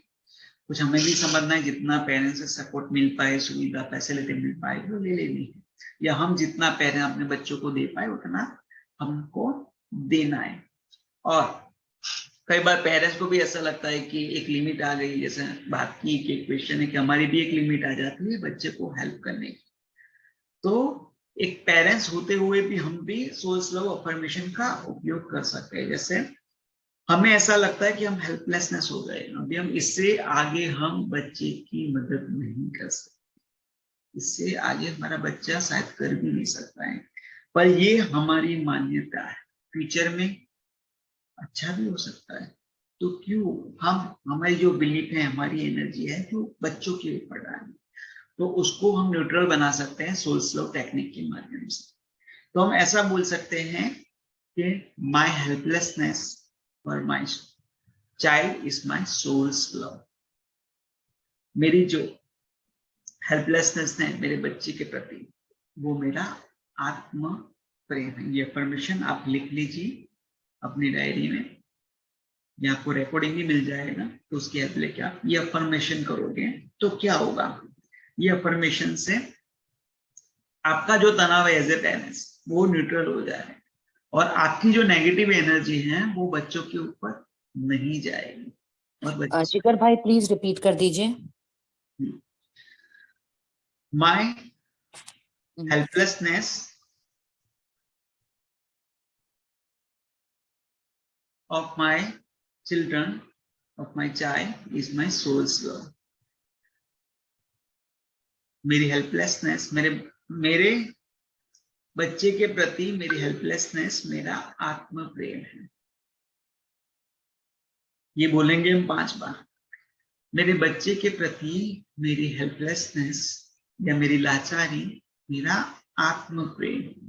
कुछ हमें भी समझना है, जितना पेरेंट्स से सपोर्ट मिल पाए, सुविधा फैसिलिटी मिल पाए वो ले लेनी है, या हम जितना पेरेंट अपने बच्चों को दे पाए उतना हमको देना है। और कई बार पेरेंट्स को भी ऐसा लगता है कि एक लिमिट आ गई, जैसे बात की कि क्वेश्चन है कि हमारी भी एक लिमिट आ जाती है बच्चे को हेल्प करने की। तो एक पेरेंट्स होते हुए भी हम भी सोल्स लव अफर्मेशन का उपयोग कर सकते हैं। जैसे हमें ऐसा लगता है कि हम हेल्पलेसनेस हो गए, अभी हम इससे आगे हम बच्चे की मदद नहीं कर सकते, इससे आगे हमारा बच्चा शायद कर भी नहीं सकता है, पर ये हमारी मान्यता है। फ्यूचर में अच्छा भी हो सकता है, तो क्यों हम हमारी जो बिलीफ है, हमारी एनर्जी है जो बच्चों के ऊपर डालें, तो उसको हम न्यूट्रल बना सकते हैं सोल्स लव टेक्निक के माध्यम से। तो हम ऐसा बोल सकते हैं कि my helplessness for my child is my soul's love. मेरी जो हेल्पलेसनेस है मेरे बच्चे के प्रति, वो मेरा आत्म प्रेम है। ये अफर्मेशन आप लिख लीजिए अपनी डायरी में, या आपको रिकॉर्डिंग भी मिल जाएगा, तो उसकी हेल्प लेके आप ये अफर्मेशन करोगे तो क्या होगा, ये अफर्मेशन से आपका जो तनाव है एज ए पेरेंट्स वो न्यूट्रल हो जाए, और आपकी जो नेगेटिव एनर्जी है वो बच्चों के ऊपर नहीं जाएगी। और जिगर भाई प्लीज रिपीट कर दीजिए। My helplessness of my children, of my child is my soul's love. मेरी हेल्पलेसनेस, मेरे बच्चे के प्रति मेरी हेल्पलेसनेस मेरा आत्म प्रेम है। ये बोलेंगे हम 5 बार। मेरे बच्चे के प्रति मेरी हेल्पलेसनेस या मेरी लाचारी मेरा आत्म प्रेम है।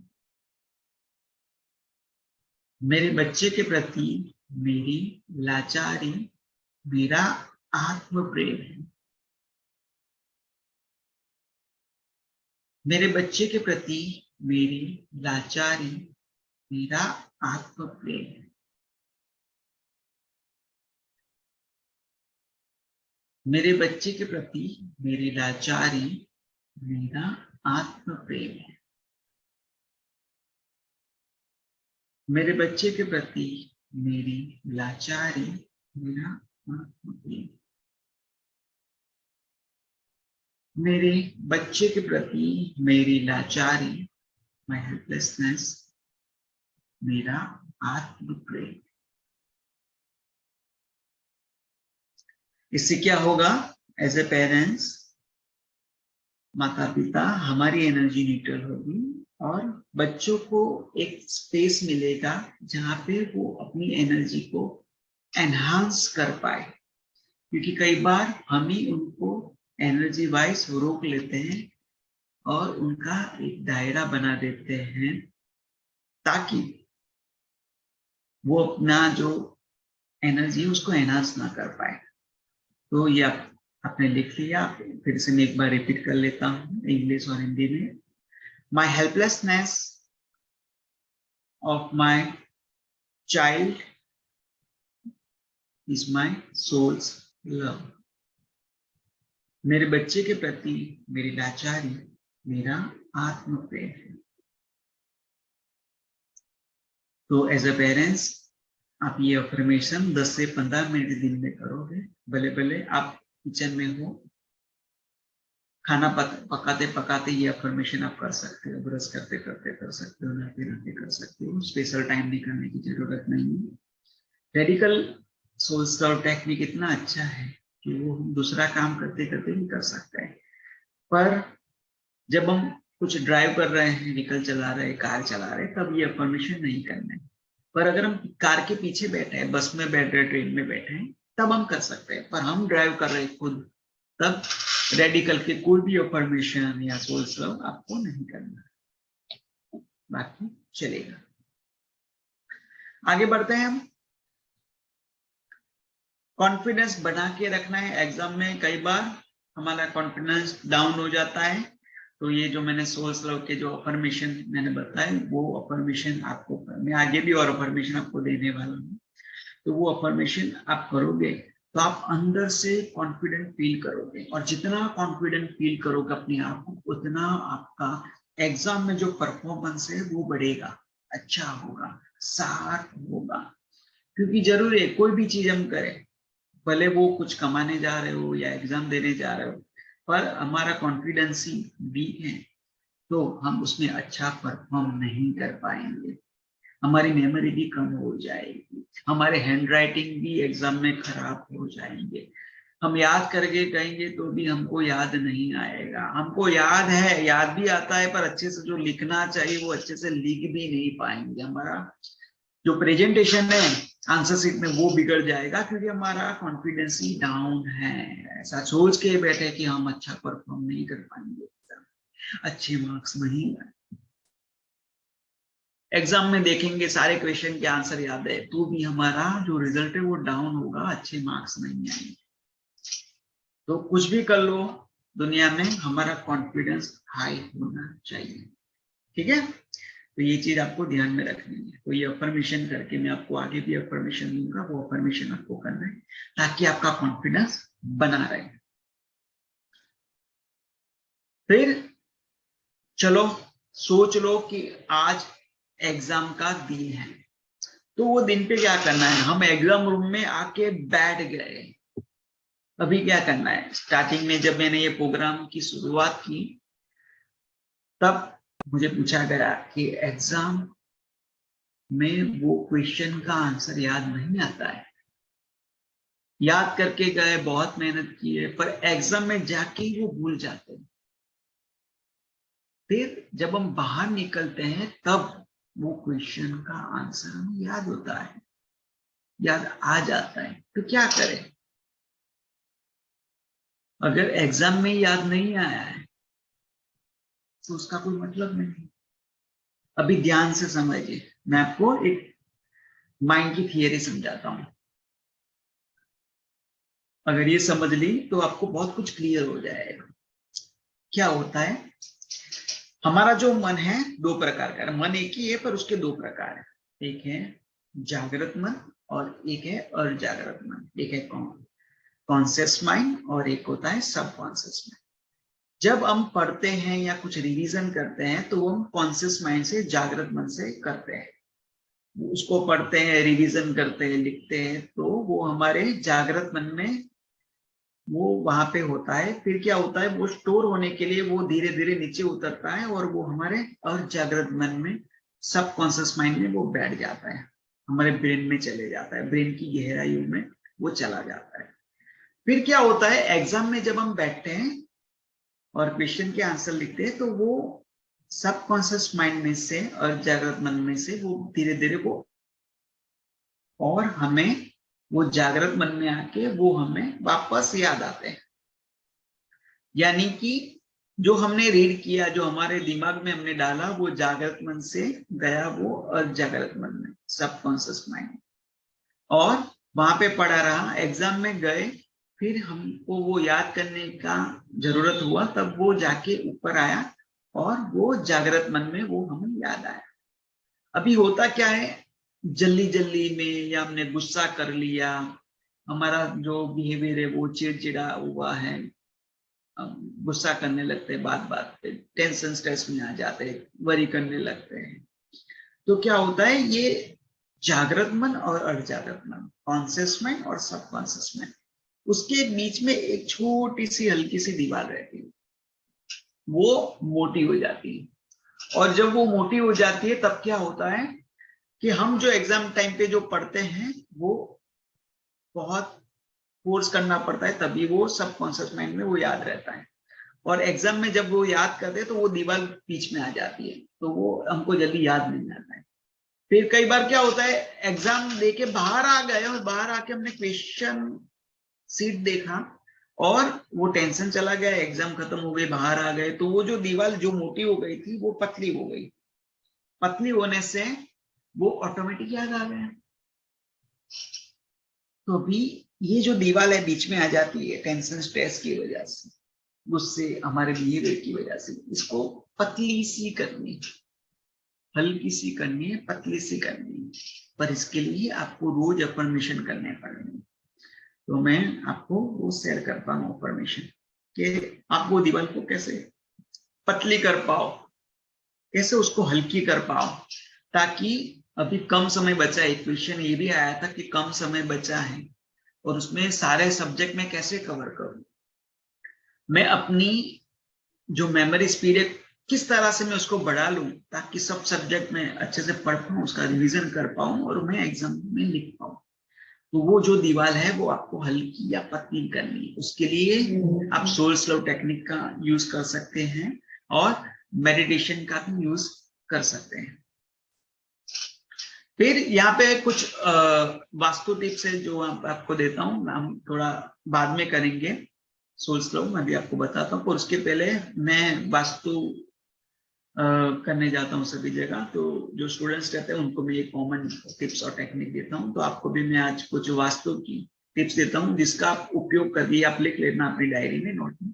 मेरे बच्चे के प्रति मेरी लाचारी मेरा आत्म प्रेम है। मेरे बच्चे के प्रति मेरी लाचारी मेरा आत्म प्रेम है। मेरे बच्चे के प्रति मेरी लाचारी मेरा आत्म प्रेम है। मेरे बच्चे के प्रति मेरी लाचारी मेरा आत्म प्रेम। मेरे बच्चे के प्रति मेरी लाचारी, माय हेल्पलेसनेस, मेरा आत्म प्रेम। इससे क्या होगा, एज ए पेरेंट्स, माता पिता, हमारी एनर्जी न्यूट्रल होगी और बच्चों को एक स्पेस मिलेगा जहां पे वो अपनी एनर्जी को एनहांस कर पाए, क्योंकि कई बार हम ही उनको एनर्जी वाइज रोक लेते हैं और उनका एक दायरा बना देते हैं ताकि वो अपना जो एनर्जी उसको एनहांस ना कर पाए। तो ये आपने लिख लिया, फिर से मैं एक बार रिपीट कर लेता हूँ इंग्लिश और हिंदी में। My helplessness of my child is my soul's love. मेरे बच्चे के प्रति मेरी लाचारी मेरा आत्म प्रेम है। तो एज अ पेरेंट्स आप ये अफर्मेशन 10 से 15 मिनट दिन में करोगे। भले भले आप किचन में हो, खाना पकाते पकाते ये अफर्मेशन आप कर सकते हो, ब्रश करते करते कर सकते हो, नहाते नहाते कर सकते हो, स्पेशल टाइम निकालने की जरूरत नहीं है। रेडिकल सोल्स लव टेक्निक इतना अच्छा है कि वो हम दूसरा काम करते करते भी कर सकते हैं। पर जब हम कुछ ड्राइव कर रहे हैं, व्हीकल चला रहे हैं, कार चला रहे हैं, तब ये अफर्मेशन नहीं करना है। पर अगर हम कार के पीछे बैठे हैं, बस में बैठ रहे, ट्रेन में बैठे हैं, तब हम कर सकते हैं। पर हम ड्राइव कर रहे हैं खुद, तब रेडिकल के कोई भी अफर्मेशन या सोल्स लव आपको नहीं करना, बाकी चलेगा। आगे बढ़ते हैं हम। कॉन्फिडेंस बना के रखना है। एग्जाम में कई बार हमारा कॉन्फिडेंस डाउन हो जाता है, तो ये जो मैंने 16 श्लोक के जो अफर्मेशन मैंने बताए, वो अफर्मेशन आपको, मैं आगे भी और अफर्मेशन आपको देने वाला हूँ, तो वो अफर्मेशन आप करोगे तो आप अंदर से कॉन्फिडेंट फील करोगे, और जितना कॉन्फिडेंट फील करोगे अपने आप को, उतना आपका एग्जाम में जो परफॉर्मेंस है वो बढ़ेगा, अच्छा होगा, शार्प होगा। क्योंकि जरूरी है कोई भी चीज हम करें, भले वो कुछ कमाने जा रहे हो या एग्जाम देने जा रहे हो, पर हमारा कॉन्फिडेंस ही वीक है तो हम उसमें अच्छा परफॉर्म नहीं कर पाएंगे, हमारी मेमोरी भी कम हो जाएगी, हमारे हैंड राइटिंग भी एग्जाम में खराब हो जाएंगे, हम याद करके कहेंगे तो भी हमको याद नहीं आएगा, हमको याद है, याद भी आता है, पर अच्छे से जो लिखना चाहिए वो अच्छे से लिख भी नहीं पाएंगे, हमारा जो प्रेजेंटेशन है आंसर शीट में वो बिगड़ जाएगा, क्योंकि हमारा कॉन्फिडेंस ही डाउन है। ऐसा सोच के बैठे कि हम अच्छा परफॉर्म नहीं कर पाएंगे, अच्छे मार्क्स नहीं आए। एग्जाम में देखेंगे सारे क्वेश्चन के आंसर याद है तो भी हमारा जो रिजल्ट है वो डाउन होगा, अच्छे मार्क्स नहीं आएंगे। तो कुछ भी कर लो दुनिया में, हमारा कॉन्फिडेंस हाई होना चाहिए, ठीक है। तो ये चीज आपको ध्यान में रखनी है। तो ये अफर्मेशन करके मैं आपको आगे भी अफर्मेशन दूंगा, वो अफर्मेशन आपको करना है ताकि आपका कॉन्फिडेंस बना रहे। फिर चलो सोच लो कि आज एग्जाम का दिन है, तो वो दिन पे क्या करना है, हम एग्जाम रूम में आके बैठ गए, अभी क्या करना है। स्टार्टिंग में जब मैंने ये प्रोग्राम की शुरुआत की तब मुझे पूछा गया कि एग्जाम में वो क्वेश्चन का आंसर याद नहीं आता है, याद करके गए, बहुत मेहनत की है, पर एग्जाम में जाके ही वो भूल जाते हैं। फिर जब हम बाहर निकलते हैं तब वो क्वेश्चन का आंसर हमें याद होता है, याद आ जाता है। तो क्या करें, अगर एग्जाम में याद नहीं आया है तो उसका कोई मतलब नहीं। अभी ध्यान से समझिए, मैं आपको एक माइंड की थियरी समझाता हूं, अगर ये समझ ली तो आपको बहुत कुछ क्लियर हो जाएगा। क्या होता है, हमारा जो मन है दो प्रकार का है, मन एक ही है पर उसके दो प्रकार है, एक है जागृत मन और एक है अजागृत मन, एक है कॉन्शियस माइंड और एक होता है सबकॉन्शियस माइंड। जब हम पढ़ते हैं या कुछ रिवीजन करते हैं तो हम कॉन्शियस माइंड से, जागृत मन से करते हैं, उसको पढ़ते हैं, रिवीजन करते हैं, लिखते हैं, तो वो हमारे जागृत मन में वो वहां पे होता है। फिर क्या होता है, वो स्टोर होने के लिए वो धीरे धीरे नीचे उतरता है और वो हमारे अजागृत मन में, सबकॉन्शियस माइंड में वो बैठ जाता है, हमारे ब्रेन में चले जाता है, ब्रेन की गहराइयों में वो चला जाता है। फिर क्या होता है, एग्जाम में जब हम बैठते हैं और क्वेश्चन के आंसर लिखते हैं तो वो सबकॉन्शियस माइंड में से और जागृत मन में से वो धीरे धीरे वो, और हमें वो जागृत मन में आके वो हमें वापस याद आते हैं। यानी कि जो हमने रीड किया, जो हमारे दिमाग में हमने डाला, वो जागृत मन से गया वो अजागृत मन में, सबकॉन्शियस माइंड, और वहां पे पड़ा रहा, एग्जाम में गए, फिर हमको वो याद करने का जरूरत हुआ तब वो जाके ऊपर आया और वो जागृत मन में वो हमें याद आया। अभी होता क्या है, जल्दी जल्दी में या हमने गुस्सा कर लिया, हमारा जो बिहेवियर है वो चिड़चिड़ा हुआ है, गुस्सा करने लगते हैं, बात बात पे टेंशन स्ट्रेस में आ जाते हैं, वरी करने लगते हैं। तो क्या होता है, ये जागृत मन और अजागृत मन, कॉन्शियस माइंड और सबकॉन्शियस माइंड, उसके बीच में एक छोटी सी हल्की सी दीवार रहती है, वो मोटी हो जाती है। और जब वो मोटी हो जाती है तब क्या होता है कि हम जो एग्जाम टाइम पे जो पढ़ते हैं वो बहुत फोर्स करना पड़ता है, तभी वो सबकॉन्शियस माइंड में वो याद रहता है। और एग्जाम में जब वो याद करते हैं तो वो दीवार बीच में आ जाती है, तो वो हमको जल्दी याद नहीं आता है। फिर कई बार क्या होता है, एग्जाम देके बाहर आ गए और बाहर आके हमने क्वेश्चन सीट देखा और वो टेंशन चला गया, एग्जाम खत्म हो गई, बाहर आ गए, तो वो जो दीवार जो मोटी हो गई थी वो पतली हो गई। पतली होने से वो ऑटोमेटिक याद आ गया। तो अभी ये जो दीवार है बीच में आ जाती है टेंशन स्ट्रेस की वजह से, गुस्से, हमारे बिहेवियर की वजह से, इसको पतली सी करनी है, हल्की सी करनी है, पतली सी करनी है। पर इसके लिए आपको रोज अफर्मेशन करने पड़ेंगे। तो मैं आपको वो शेयर करता हूँ अफर्मेशन कि आप वो दीवार को कैसे पतली कर पाओ, कैसे उसको हल्की कर पाओ, ताकि अभी कम समय बचा है। एक क्वेश्चन ये भी आया था कि कम समय बचा है और उसमें सारे सब्जेक्ट में कैसे कवर करूं, मैं अपनी जो मेमोरी स्पीड है किस तरह से मैं उसको बढ़ा लूं ताकि सब सब्जेक्ट में अच्छे से पढ़ पाऊं, उसका रिवीजन कर पाऊं और मैं एग्जाम में लिख पाऊं। तो वो जो दीवार है वो आपको हल्की या पतली करनी है। उसके लिए आप सोल स्लो टेक्निक का यूज कर सकते हैं और मेडिटेशन का भी यूज कर सकते हैं। फिर यहाँ पे कुछ वास्तु टिप्स है जो आपको देता हूँ, हम थोड़ा बाद में करेंगे सोल स्लो, मैं भी आपको बताता हूँ। और उसके पहले मैं वास्तु करने जाता हूँ सभी जगह, तो जो स्टूडेंट्स रहते हैं उनको मैं ये कॉमन टिप्स और टेक्निक देता हूँ। तो आपको भी मैं आज कुछ वास्तु की टिप्स देता हूँ जिसका आप उपयोग करके आप लिख लेना अपनी डायरी में, नोट में।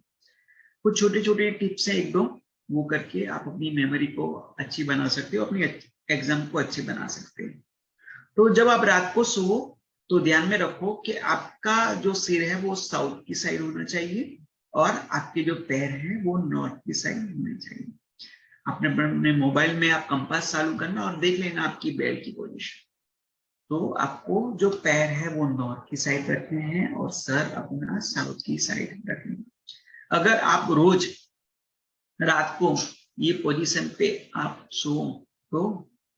कुछ छोटी छोटी टिप्स है एक दो, वो करके आप अपनी मेमोरी को अच्छी बना सकते हो, अपनी एग्जाम को अच्छी बना सकते हो। तो जब आप रात को सो तो ध्यान में रखो कि आपका जो सिर है वो साउथ की साइड होना चाहिए और आपके जो पैर है वो नॉर्थ की साइड होने चाहिए। अपने मोबाइल में आप कंपास चालू करना और देख लेना आपकी बेड की पोजीशन। तो आपको जो पैर है वो नॉर्थ की साइड रखने हैं और सर अपना साउथ की साइड रखने हैं। अगर आप रोज रात को ये पोजीशन पे आप सो तो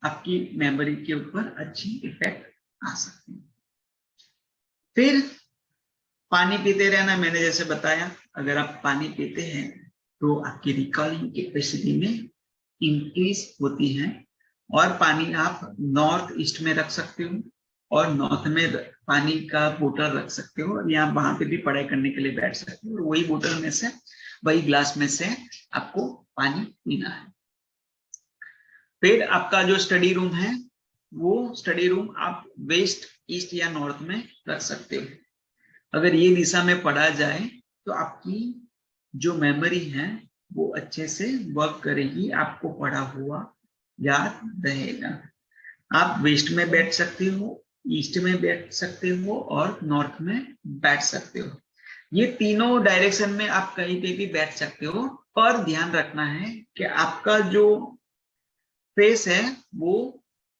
आपकी मेमोरी के ऊपर अच्छी इफेक्ट आ सकती है। फिर पानी पीते रहना, मैंने जैसे बताया, अगर आप पानी पीते हैं तो आपकी रिकॉलिंग कैपेसिटी में इंक्रीज होती है। और पानी आप नॉर्थ ईस्ट में रख सकते हो और नॉर्थ में पानी का बोतल रख सकते हो, या वहां पे भी पढ़ाई करने के लिए बैठ सकते हो और वही बोतल में से, वही ग्लास में से आपको पानी पीना है। फिर आपका जो स्टडी रूम है वो स्टडी रूम आप वेस्ट, ईस्ट या नॉर्थ में रख सकते हो। अगर ये दिशा में पढ़ा जाए तो आपकी जो मेमोरी है वो अच्छे से वर्क करेगी, आपको पढ़ा हुआ याद रहेगा। आप वेस्ट में बैठ सकते हो, ईस्ट में बैठ सकते हो और नॉर्थ में बैठ सकते हो। ये तीनों डायरेक्शन में आप कहीं पे भी बैठ सकते हो, पर ध्यान रखना है कि आपका जो फेस है वो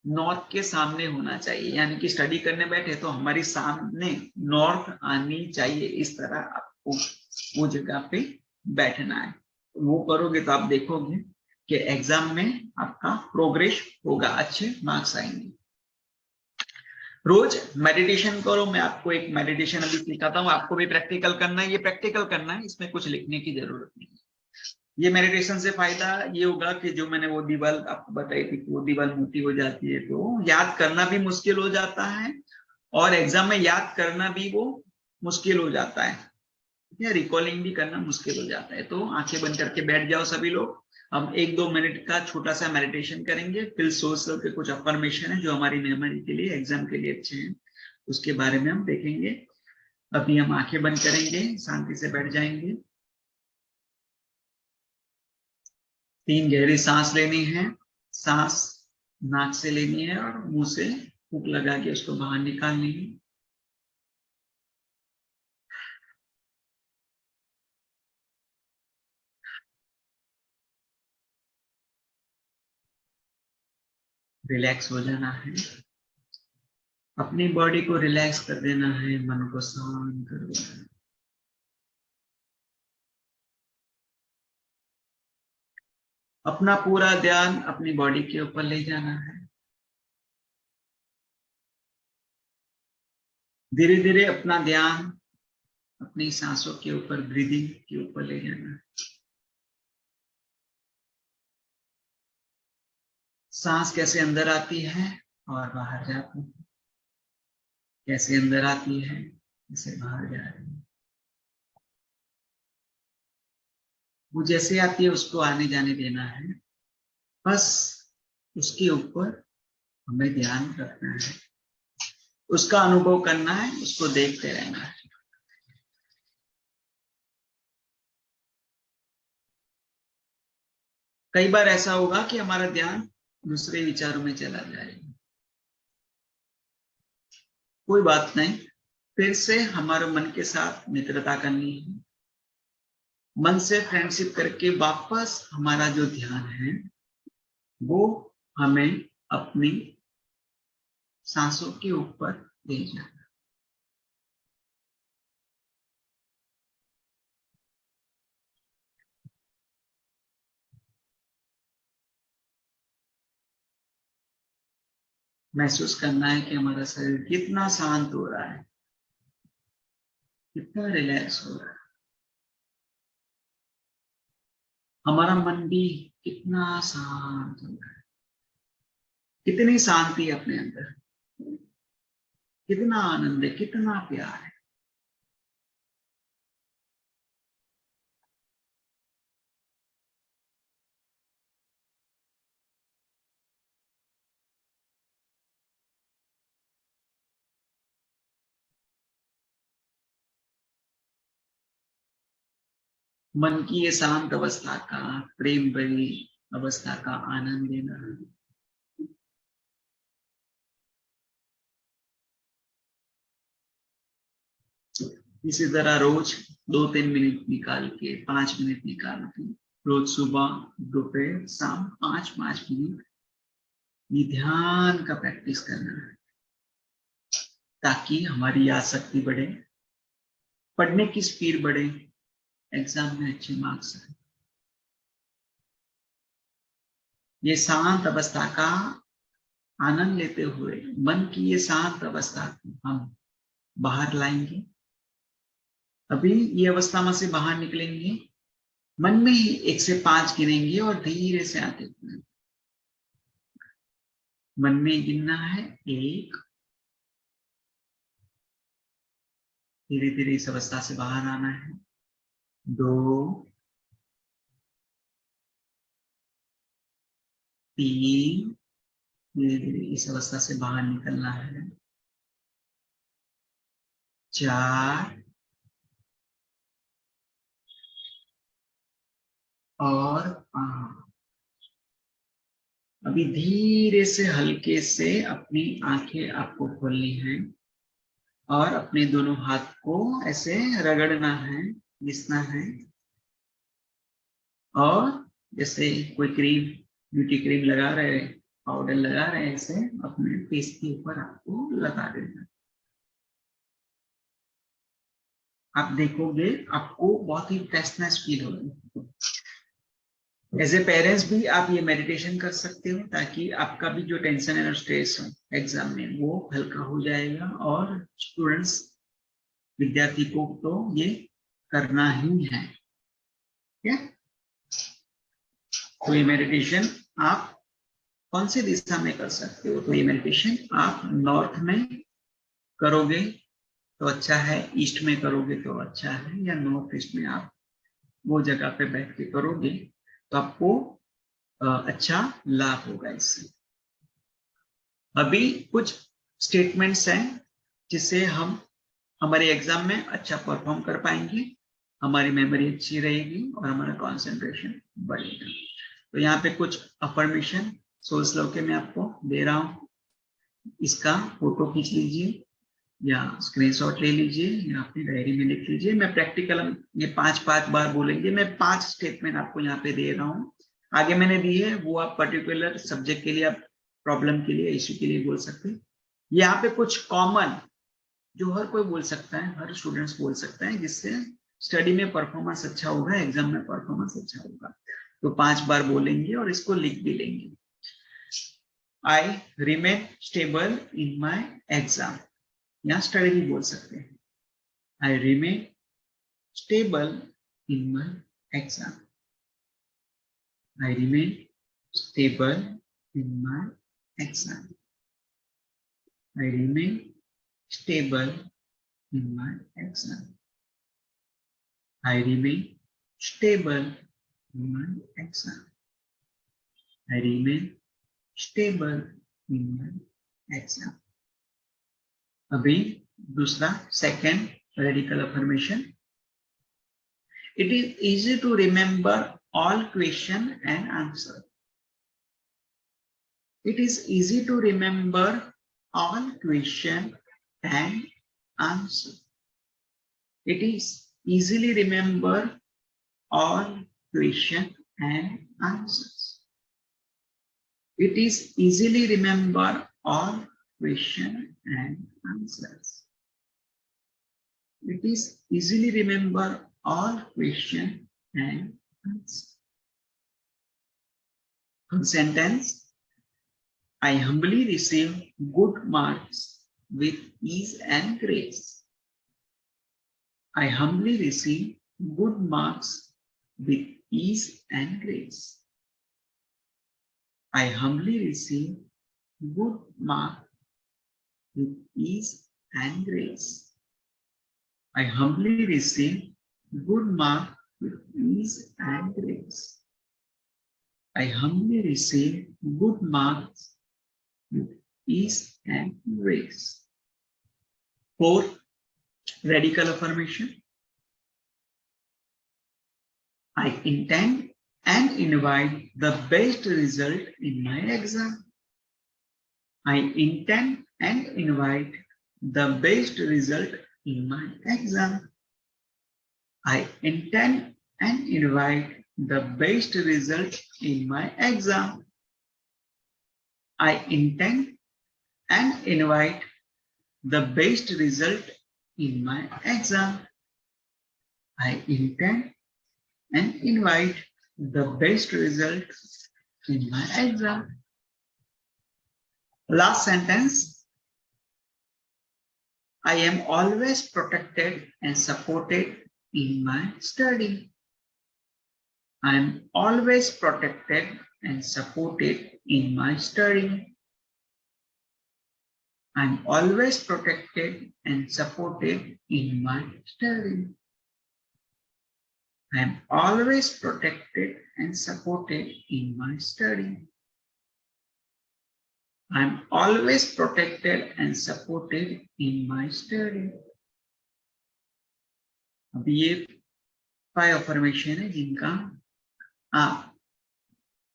नॉर्थ के सामने होना चाहिए। यानी कि स्टडी करने बैठे तो हमारी सामने नॉर्थ आनी चाहिए, इस तरह आपको वो जगह पे बैठना है। वो करोगे तो आप देखोगे कि एग्जाम में आपका प्रोग्रेस होगा, अच्छे मार्क्स आएंगे। रोज मेडिटेशन करो। मैं आपको एक मेडिटेशन अभी सिखाता हूँ, आपको भी प्रैक्टिकल करना है। ये प्रैक्टिकल करना है, इसमें कुछ लिखने की जरूरत नहीं है। ये मेडिटेशन से फायदा ये होगा कि जो मैंने वो दीवार आपको बताई थी कि वो दीवार मोटी हो जाती है तो याद करना भी मुश्किल हो जाता है और एग्जाम में याद करना भी वो मुश्किल हो जाता है, या रिकॉलिंग भी करना मुश्किल हो जाता है। तो आंखें बंद करके बैठ जाओ सभी लोग। हम 1-2 मिनट का छोटा सा मेडिटेशन करेंगे। फिर सोच के कुछ अफर्मेशन है जो हमारी मेमोरी के लिए, एग्जाम के लिए अच्छे हैं, उसके बारे में हम देखेंगे। अभी हम आंखें बंद करेंगे, शांति से बैठ जाएंगे। 3 गहरी सांस लेनी है। सांस नाक से लेनी है और मुंह से फूंक लगा के उसको बाहर निकालनी है। रिलैक्स हो जाना है, अपनी बॉडी को रिलैक्स कर देना है, मन को शांत कर देना है। अपना पूरा ध्यान अपनी बॉडी के ऊपर ले जाना है। धीरे धीरे अपना ध्यान अपनी सांसों के ऊपर, ब्रीदिंग के ऊपर ले जाना है। सांस कैसे अंदर आती है और बाहर जाती है, कैसे अंदर आती है, कैसे बाहर जा रही है। वो जैसे आती है उसको आने जाने देना है, बस उसके ऊपर हमें ध्यान रखना है, उसका अनुभव करना है, उसको देखते रहना है। कई बार ऐसा होगा कि हमारा ध्यान दूसरे विचारों में चला जाएगा, कोई बात नहीं, फिर से हमारे मन के साथ मित्रता करनी है, मन से फ्रेंडशिप करके वापस हमारा जो ध्यान है वो हमें अपनी सांसों के ऊपर ले जाना। महसूस करना है कि हमारा शरीर कितना शांत हो रहा है, कितना रिलैक्स हो रहा है, हमारा मन भी कितना शांत हो रहा है, कितनी शांति है अपने अंदर, कितना आनंद है, कितना प्यार है। मन की ये शांत अवस्था का, प्रेम भरी अवस्था का आनंद लेना। इसी तरह रोज 2-3 मिनट निकाल के, 5 मिनट निकाल के, रोज सुबह दोपहर शाम 5-5 मिनट ये ध्यान का प्रैक्टिस करना है, ताकि हमारी याद शक्ति बढ़े, पढ़ने की स्पीड बढ़े, एग्जाम में अच्छे मार्क्स आए। ये शांत अवस्था का आनंद लेते हुए मन की ये शांत अवस्था को हम बाहर लाएंगे। अभी ये अवस्था में से बाहर निकलेंगे, मन में ही 1 से 5 गिनेंगे और धीरे से आगे बढ़ेंगे। मन में गिनना है 1, धीरे धीरे इस अवस्था से बाहर आना है, 2, 3, धीरे धीरे इस अवस्था से बाहर निकलना है, 4 और 5। अभी धीरे से हल्के से अपनी आंखें आपको खोलनी है और अपने दोनों हाथ को ऐसे रगड़ना है, घिसना है, और जैसे कोई क्रीम, ब्यूटी क्रीम लगा रहे, पाउडर लगा रहे हैं, ऐसे अपने फेस के ऊपर आपको लगा देना। आप देखोगे आपको बहुत ही फ्रेशनेस फील होगी। एज ए पेरेंट्स भी आप ये मेडिटेशन कर सकते हो, ताकि आपका भी जो टेंशन है और स्ट्रेस है एग्जाम में वो हल्का हो जाएगा। और स्टूडेंट्स, विद्यार्थी को तो ये करना ही है, क्या? तो ये मेडिटेशन आप कौन सी दिशा में कर सकते हो? तो ये मेडिटेशन आप नॉर्थ में करोगे तो अच्छा है, ईस्ट में करोगे तो अच्छा है, या नॉर्थ ईस्ट में आप वो जगह पे बैठ के करोगे तो आपको अच्छा लाभ होगा इससे। अभी कुछ स्टेटमेंट्स हैं जिससे हम हमारे एग्जाम में अच्छा परफॉर्म कर पाएंगे, हमारी मेमोरी अच्छी रहेगी और हमारा कंसंट्रेशन बढ़ेगा। तो यहाँ पे कुछ अफर्मेशन सोल स्लो के मैं आपको दे रहा हूँ, इसका फोटो खींच लीजिए या स्क्रीनशॉट ले लीजिए या अपनी डायरी में लिख लीजिए। मैं प्रैक्टिकल ये 5-5 बार बोलेंगे, मैं 5 स्टेटमेंट आपको यहाँ पे दे रहा हूँ। आगे मैंने दी है वो आप पर्टिकुलर सब्जेक्ट के लिए, आप प्रॉब्लम के लिए, इश्यू के लिए बोल सकते हैं। यहाँ पे कुछ कॉमन जो हर कोई बोल सकता है, हर स्टूडेंट्स बोल सकता है, जिससे स्टडी में परफॉर्मेंस अच्छा होगा, एग्जाम में परफॉर्मेंस अच्छा होगा। तो 5 बार बोलेंगे और इसको लिख भी लेंगे। I remain stable in my exam, या स्टडी भी बोल सकते हैं। I remain stable in my exam, I remain stable in my exam, I remain stable in my exam, I remain stable in my exam, I remain stable in my exam. अभी दूसरा second radical affirmation. It is easy to remember all question and answer. It is easy to remember all question and answer. It is easily remember all question and answers. It is easily remember all question and answers. It is easily remember all question and answers. Sentence. I humbly receive good marks with ease and grace. I humbly receive good marks with ease and grace. I humbly receive good marks with ease and grace. I humbly receive good marks with ease and grace. I humbly receive good marks with ease and grace. 4. Radical affirmation. I intend and invite the best result in my exam. I intend and invite the best result in my exam. I intend and invite the best result in my exam. I intend and invite the best result in my exam. I intend and invite the best result in my exam. Last sentence. I am always protected and supported in my study. I am always protected and supported in my study. I am always protected and supported in my study. I am always protected and supported in my study. I am always protected and supported in my study. अब ये 5 affirmation है जिनका आप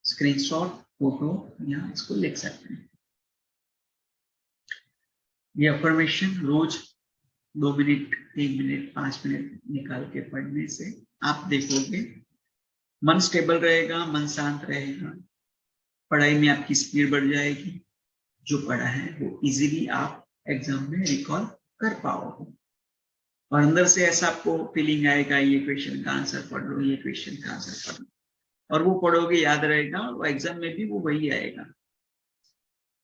screenshot photo यहाँ इसको लिख सकते हैं. ये अफर्मेशन रोज 2 मिनट 3 मिनट 5 मिनट निकाल के पढ़ने से आप देखोगे मन स्टेबल रहेगा, मन शांत रहेगा, पढ़ाई में आपकी स्पीड बढ़ जाएगी. जो पढ़ा है वो इजीली आप एग्जाम में रिकॉल कर पाओगे और अंदर से ऐसा आपको फीलिंग आएगा ये क्वेश्चन का आंसर पढ़ लो, ये क्वेश्चन का आंसर पढ़ लो, और वो पढ़ोगे याद रहेगा और एग्जाम में भी वो वही आएगा.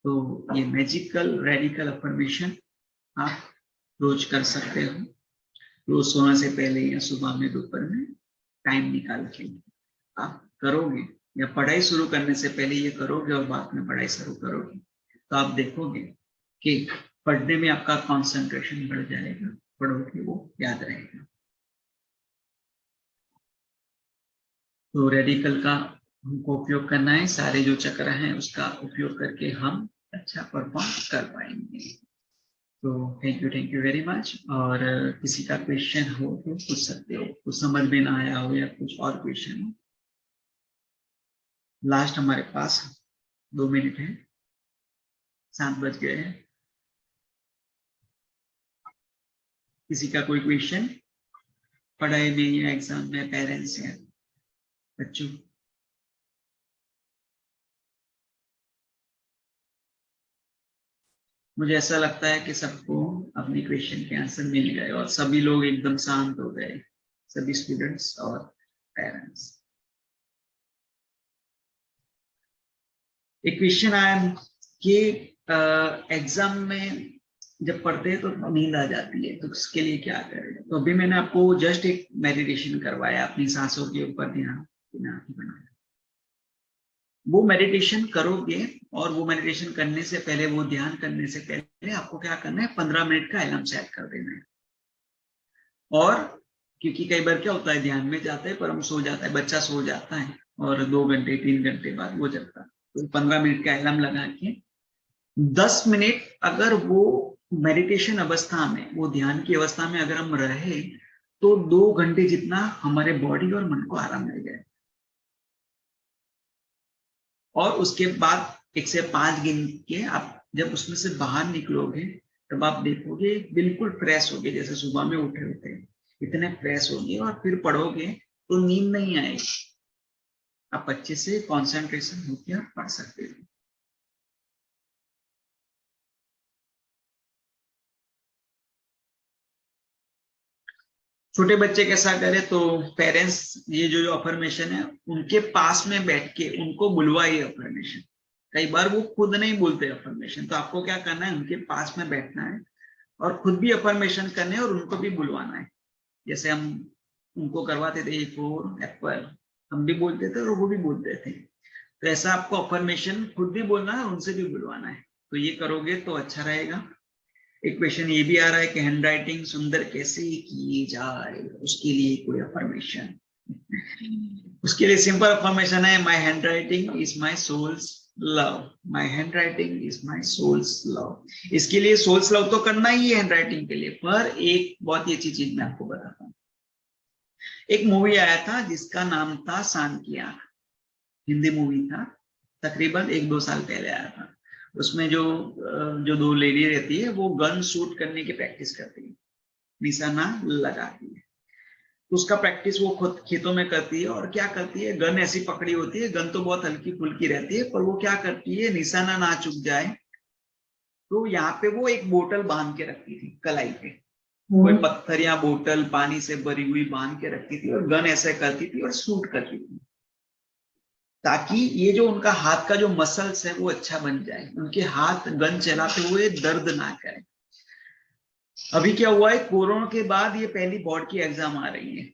तो ये मैजिकल रेडिकल अफर्मेशन आप रोज कर सकते हो. रोज सोने से पहले या सुबह में दोपहर में टाइम निकाल के आप करोगे या पढ़ाई शुरू करने से पहले ये करोगे और बाद में पढ़ाई शुरू करोगे तो आप देखोगे कि पढ़ने में आपका कंसंट्रेशन बढ़ जाएगा, पढ़ोगे वो याद रहेगा. तो रेडिकल का हमको उपयोग करना है, सारे जो चक्र हैं उसका उपयोग करके हम अच्छा परफॉर्म कर पाएंगे. तो थैंक यू वेरी मच. और किसी का क्वेश्चन हो तो पूछ सकते हो, कुछ समझ में ना आया हो या कुछ और क्वेश्चन हो. लास्ट हमारे पास 2 मिनट है, 7 बज गए हैं. किसी का कोई क्वेश्चन पढ़ाई में या एग्जाम में, पेरेंट्स या बच्चों? मुझे ऐसा लगता है कि सबको अपने क्वेश्चन के आंसर मिल गए और सभी लोग एकदम शांत हो गए, सभी स्टूडेंट्स और पेरेंट्स. एक क्वेश्चन आया कि एग्जाम में जब पढ़ते हैं तो नींद आ जाती है, तो उसके लिए क्या करें? तो अभी मैंने आपको जस्ट एक मेडिटेशन करवाया, अपनी सांसों के ऊपर ध्यान बनाया. वो मेडिटेशन करोगे और वो मेडिटेशन करने से पहले, वो ध्यान करने से पहले आपको क्या करना है, 15 मिनट का अलार्म सेट कर देना है. और क्योंकि कई बार क्या होता है, ध्यान में जाते हैं पर हम सो जाता है, बच्चा सो जाता है और 2 घंटे 3 घंटे बाद वो जगता है. तो 15 मिनट का अलार्म लगा के 10 मिनट अगर वो मेडिटेशन अवस्था में, वो ध्यान की अवस्था में अगर हम रहे तो 2 घंटे जितना हमारे बॉडी और मन को आराम मिल जाए। और उसके बाद 1 से 5 गिन के आप जब उसमें से बाहर निकलोगे तब आप देखोगे बिल्कुल फ्रेश होगे, जैसे सुबह में उठे होते इतने फ्रेश होगे। और फिर पढ़ोगे तो नींद नहीं आएगी, आप अच्छे से कंसंट्रेशन होकर आप पढ़ सकते हो। छोटे बच्चे कैसा करे तो पेरेंट्स ये जो अफर्मेशन है उनके पास में बैठ के उनको बुलवाइए अफर्मेशन। कई बार वो खुद नहीं बोलते अफर्मेशन, तो आपको क्या करना है, उनके पास में बैठना है और खुद भी अफर्मेशन करने और उनको भी बुलवाना है। जैसे हम उनको करवाते थे A4 एप्पल, हम भी बोलते थे और वो भी बोलते थे। तो ऐसा आपको अफर्मेशन खुद भी बोलना है और उनसे भी बुलवाना है। तो ये करोगे तो अच्छा रहेगा। एक क्वेश्चन ये भी आ रहा है कि हैंड राइटिंग सुंदर कैसे की जाए, उसके लिए कोई अफर्मेशन। उसके लिए सिंपल अफर्मेशन है, my handwriting is my soul's love, my handwriting is my soul's love. इसके लिए सोल्स लव तो करना ही है हैंड राइटिंग के लिए। पर एक बहुत ही अच्छी चीज मैं आपको बताता हूँ। एक मूवी आया था जिसका नाम था सांड की आंख, हिंदी मूवी था, तकरीबन 1-2 साल पहले आया था। उसमें जो 2 लेडी रहती है वो गन शूट करने की प्रैक्टिस करती है, निशाना लगाती है। उसका प्रैक्टिस वो खुद खेतों में करती है। और क्या करती है, गन ऐसी पकड़ी होती है, गन तो बहुत हल्की फुल्की रहती है, पर वो क्या करती है, निशाना ना चुक जाए तो यहाँ पे वो एक बोतल बांध के रखती थी कलाई पे। कोई पत्थर या बोतल पानी से भरी हुई बांध के रखती थी और गन ऐसे करती थी और शूट करती थी, ताकि ये जो उनका हाथ का जो मसल्स है वो अच्छा बन जाए, उनके हाथ गन चलाते हुए दर्द ना करे। अभी क्या हुआ है, कोरोना के बाद ये पहली बोर्ड की एग्जाम आ रही है।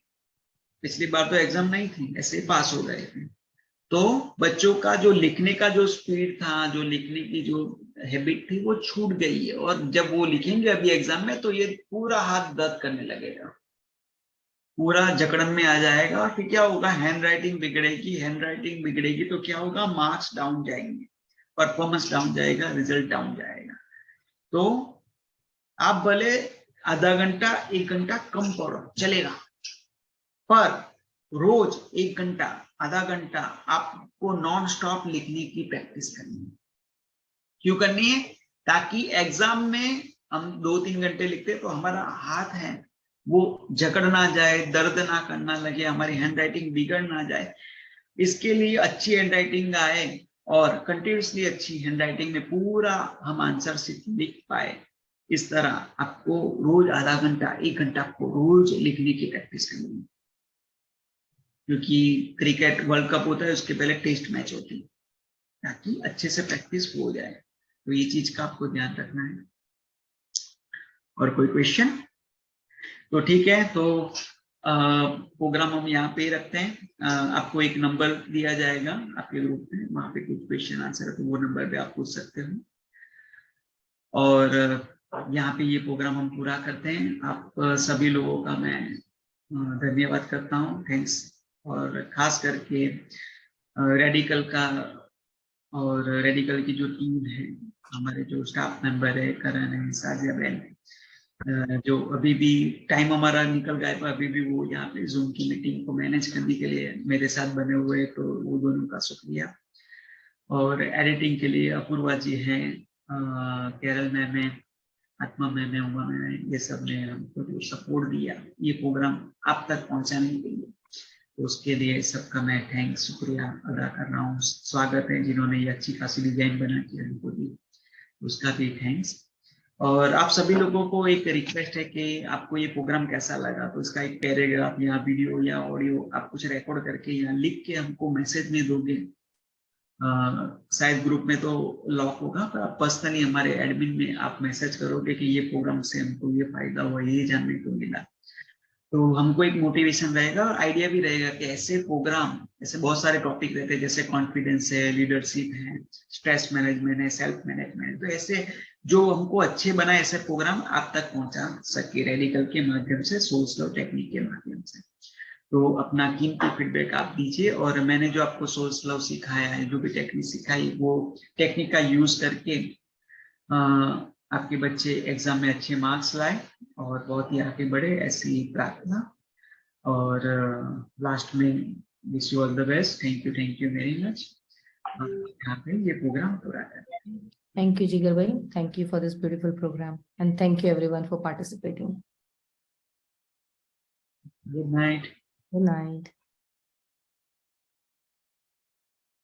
पिछली बार तो एग्जाम नहीं थी, ऐसे ही पास हो गए थे। तो बच्चों का जो लिखने का जो स्पीड था, जो लिखने की जो हैबिट थी वो छूट गई है। और जब वो लिखेंगे अभी एग्जाम में तो ये पूरा हाथ दर्द करने लगेगा, पूरा जकड़न में आ जाएगा। और फिर क्या होगा, हैंड राइटिंग बिगड़ेगी। हैंड राइटिंग बिगड़ेगी तो क्या होगा, मार्क्स डाउन जाएंगे, परफॉर्मेंस डाउन जाएगा, रिजल्ट डाउन जाएगा। तो आप भले आधा घंटा 1 घंटा कम पढ़ो चलेगा, पर रोज 1 घंटा आधा घंटा आपको नॉन स्टॉप लिखने की प्रैक्टिस करनी है। क्यों करनी है, ताकि एग्जाम में हम 2-3 घंटे लिखते तो हमारा हाथ है वो जकड़ ना जाए, दर्द ना करना लगे, हमारी हैंड राइटिंग बिगड़ ना जाए। इसके लिए अच्छी हैंड राइटिंग आए और कंटिन्यूसली अच्छी हैंड राइटिंग में पूरा हम आंसर लिख पाए, इस तरह आपको रोज आधा घंटा 1 घंटा आपको रोज लिखने की प्रैक्टिस करनी है। क्योंकि क्रिकेट वर्ल्ड कप होता है, उसके पहले टेस्ट मैच होती है, ताकि अच्छे से प्रैक्टिस हो जाए। तो ये चीज का आपको ध्यान रखना है। और कोई क्वेश्चन? तो ठीक है, तो प्रोग्राम हम यहाँ पे रखते हैं। आपको एक नंबर दिया जाएगा आपके ग्रुप में, वहां पे कुछ क्वेश्चन आंसर है तो वो नंबर पे आप पूछ सकते हो। और यहाँ पे ये प्रोग्राम हम पूरा करते हैं। आप सभी लोगों का मैं धन्यवाद करता हूँ, थैंक्स। और खास करके रेडिकल का और रेडिकल की जो टीम है, हमारे जो स्टाफ मेंबर है, करण है, साजिया बहन, जो अभी भी टाइम हमारा निकल गया पर अभी भी वो यहाँ पे जूम की मीटिंग को मैनेज करने के लिए मेरे साथ बने हुए, तो वो दोनों का शुक्रिया। और एडिटिंग के लिए अपूर्वा जी हैं, केरल मैम है, आत्मा मैम है, उमा मैम है, ये सब ने हमको जो सपोर्ट दिया ये प्रोग्राम आप तक पहुंचाने के लिए, तो उसके लिए सबका मैं थैंक्स, शुक्रिया अदा कर रहा हूँ। स्वागत है जिन्होंने ये अच्छी खासी डिजाइन बना के हमको दी, उसका भी थैंक्स। और आप सभी लोगों को एक रिक्वेस्ट है कि आपको ये प्रोग्राम कैसा लगा, तो इसका एक पैराग्राफ या वीडियो या ऑडियो आप कुछ रिकॉर्ड करके या लिख के हमको मैसेज में दोगे। शायद ग्रुप में तो लॉक होगा, पर आप पर्सनली हमारे एडमिन में आप मैसेज करोगे कि ये प्रोग्राम से हमको ये फायदा हुआ, ये जानने को मिला, तो हमको एक मोटिवेशन रहेगा और आइडिया भी रहेगा कि ऐसे प्रोग्राम, ऐसे बहुत सारे टॉपिक रहते हैं, जैसे कॉन्फिडेंस है, लीडरशिप है, स्ट्रेस मैनेजमेंट है, सेल्फ मैनेजमेंट, तो ऐसे जो हमको अच्छे बनाए ऐसे प्रोग्राम आप तक पहुंचा सके रेडिकल के माध्यम से, सोल्स लव टेक्निक के माध्यम से। तो अपना कीमती फीडबैक आप दीजिए। और मैंने जो आपको सोल्स लव सिखाया है, जो भी टेक्निक सिखाई, वो टेक्निक का यूज करके आपके बच्चे एग्जाम में अच्छे मार्क्स लाए और बहुत ही आगे बढ़े, ऐसी प्रार्थना। और लास्ट में wish you all the best. Thank you very much. यहाँ पे ये प्रोग्राम पूरा करते हैं। Thank you, Jigar bhai. Thank you for this beautiful program, and thank you everyone for participating. Good night. Good night.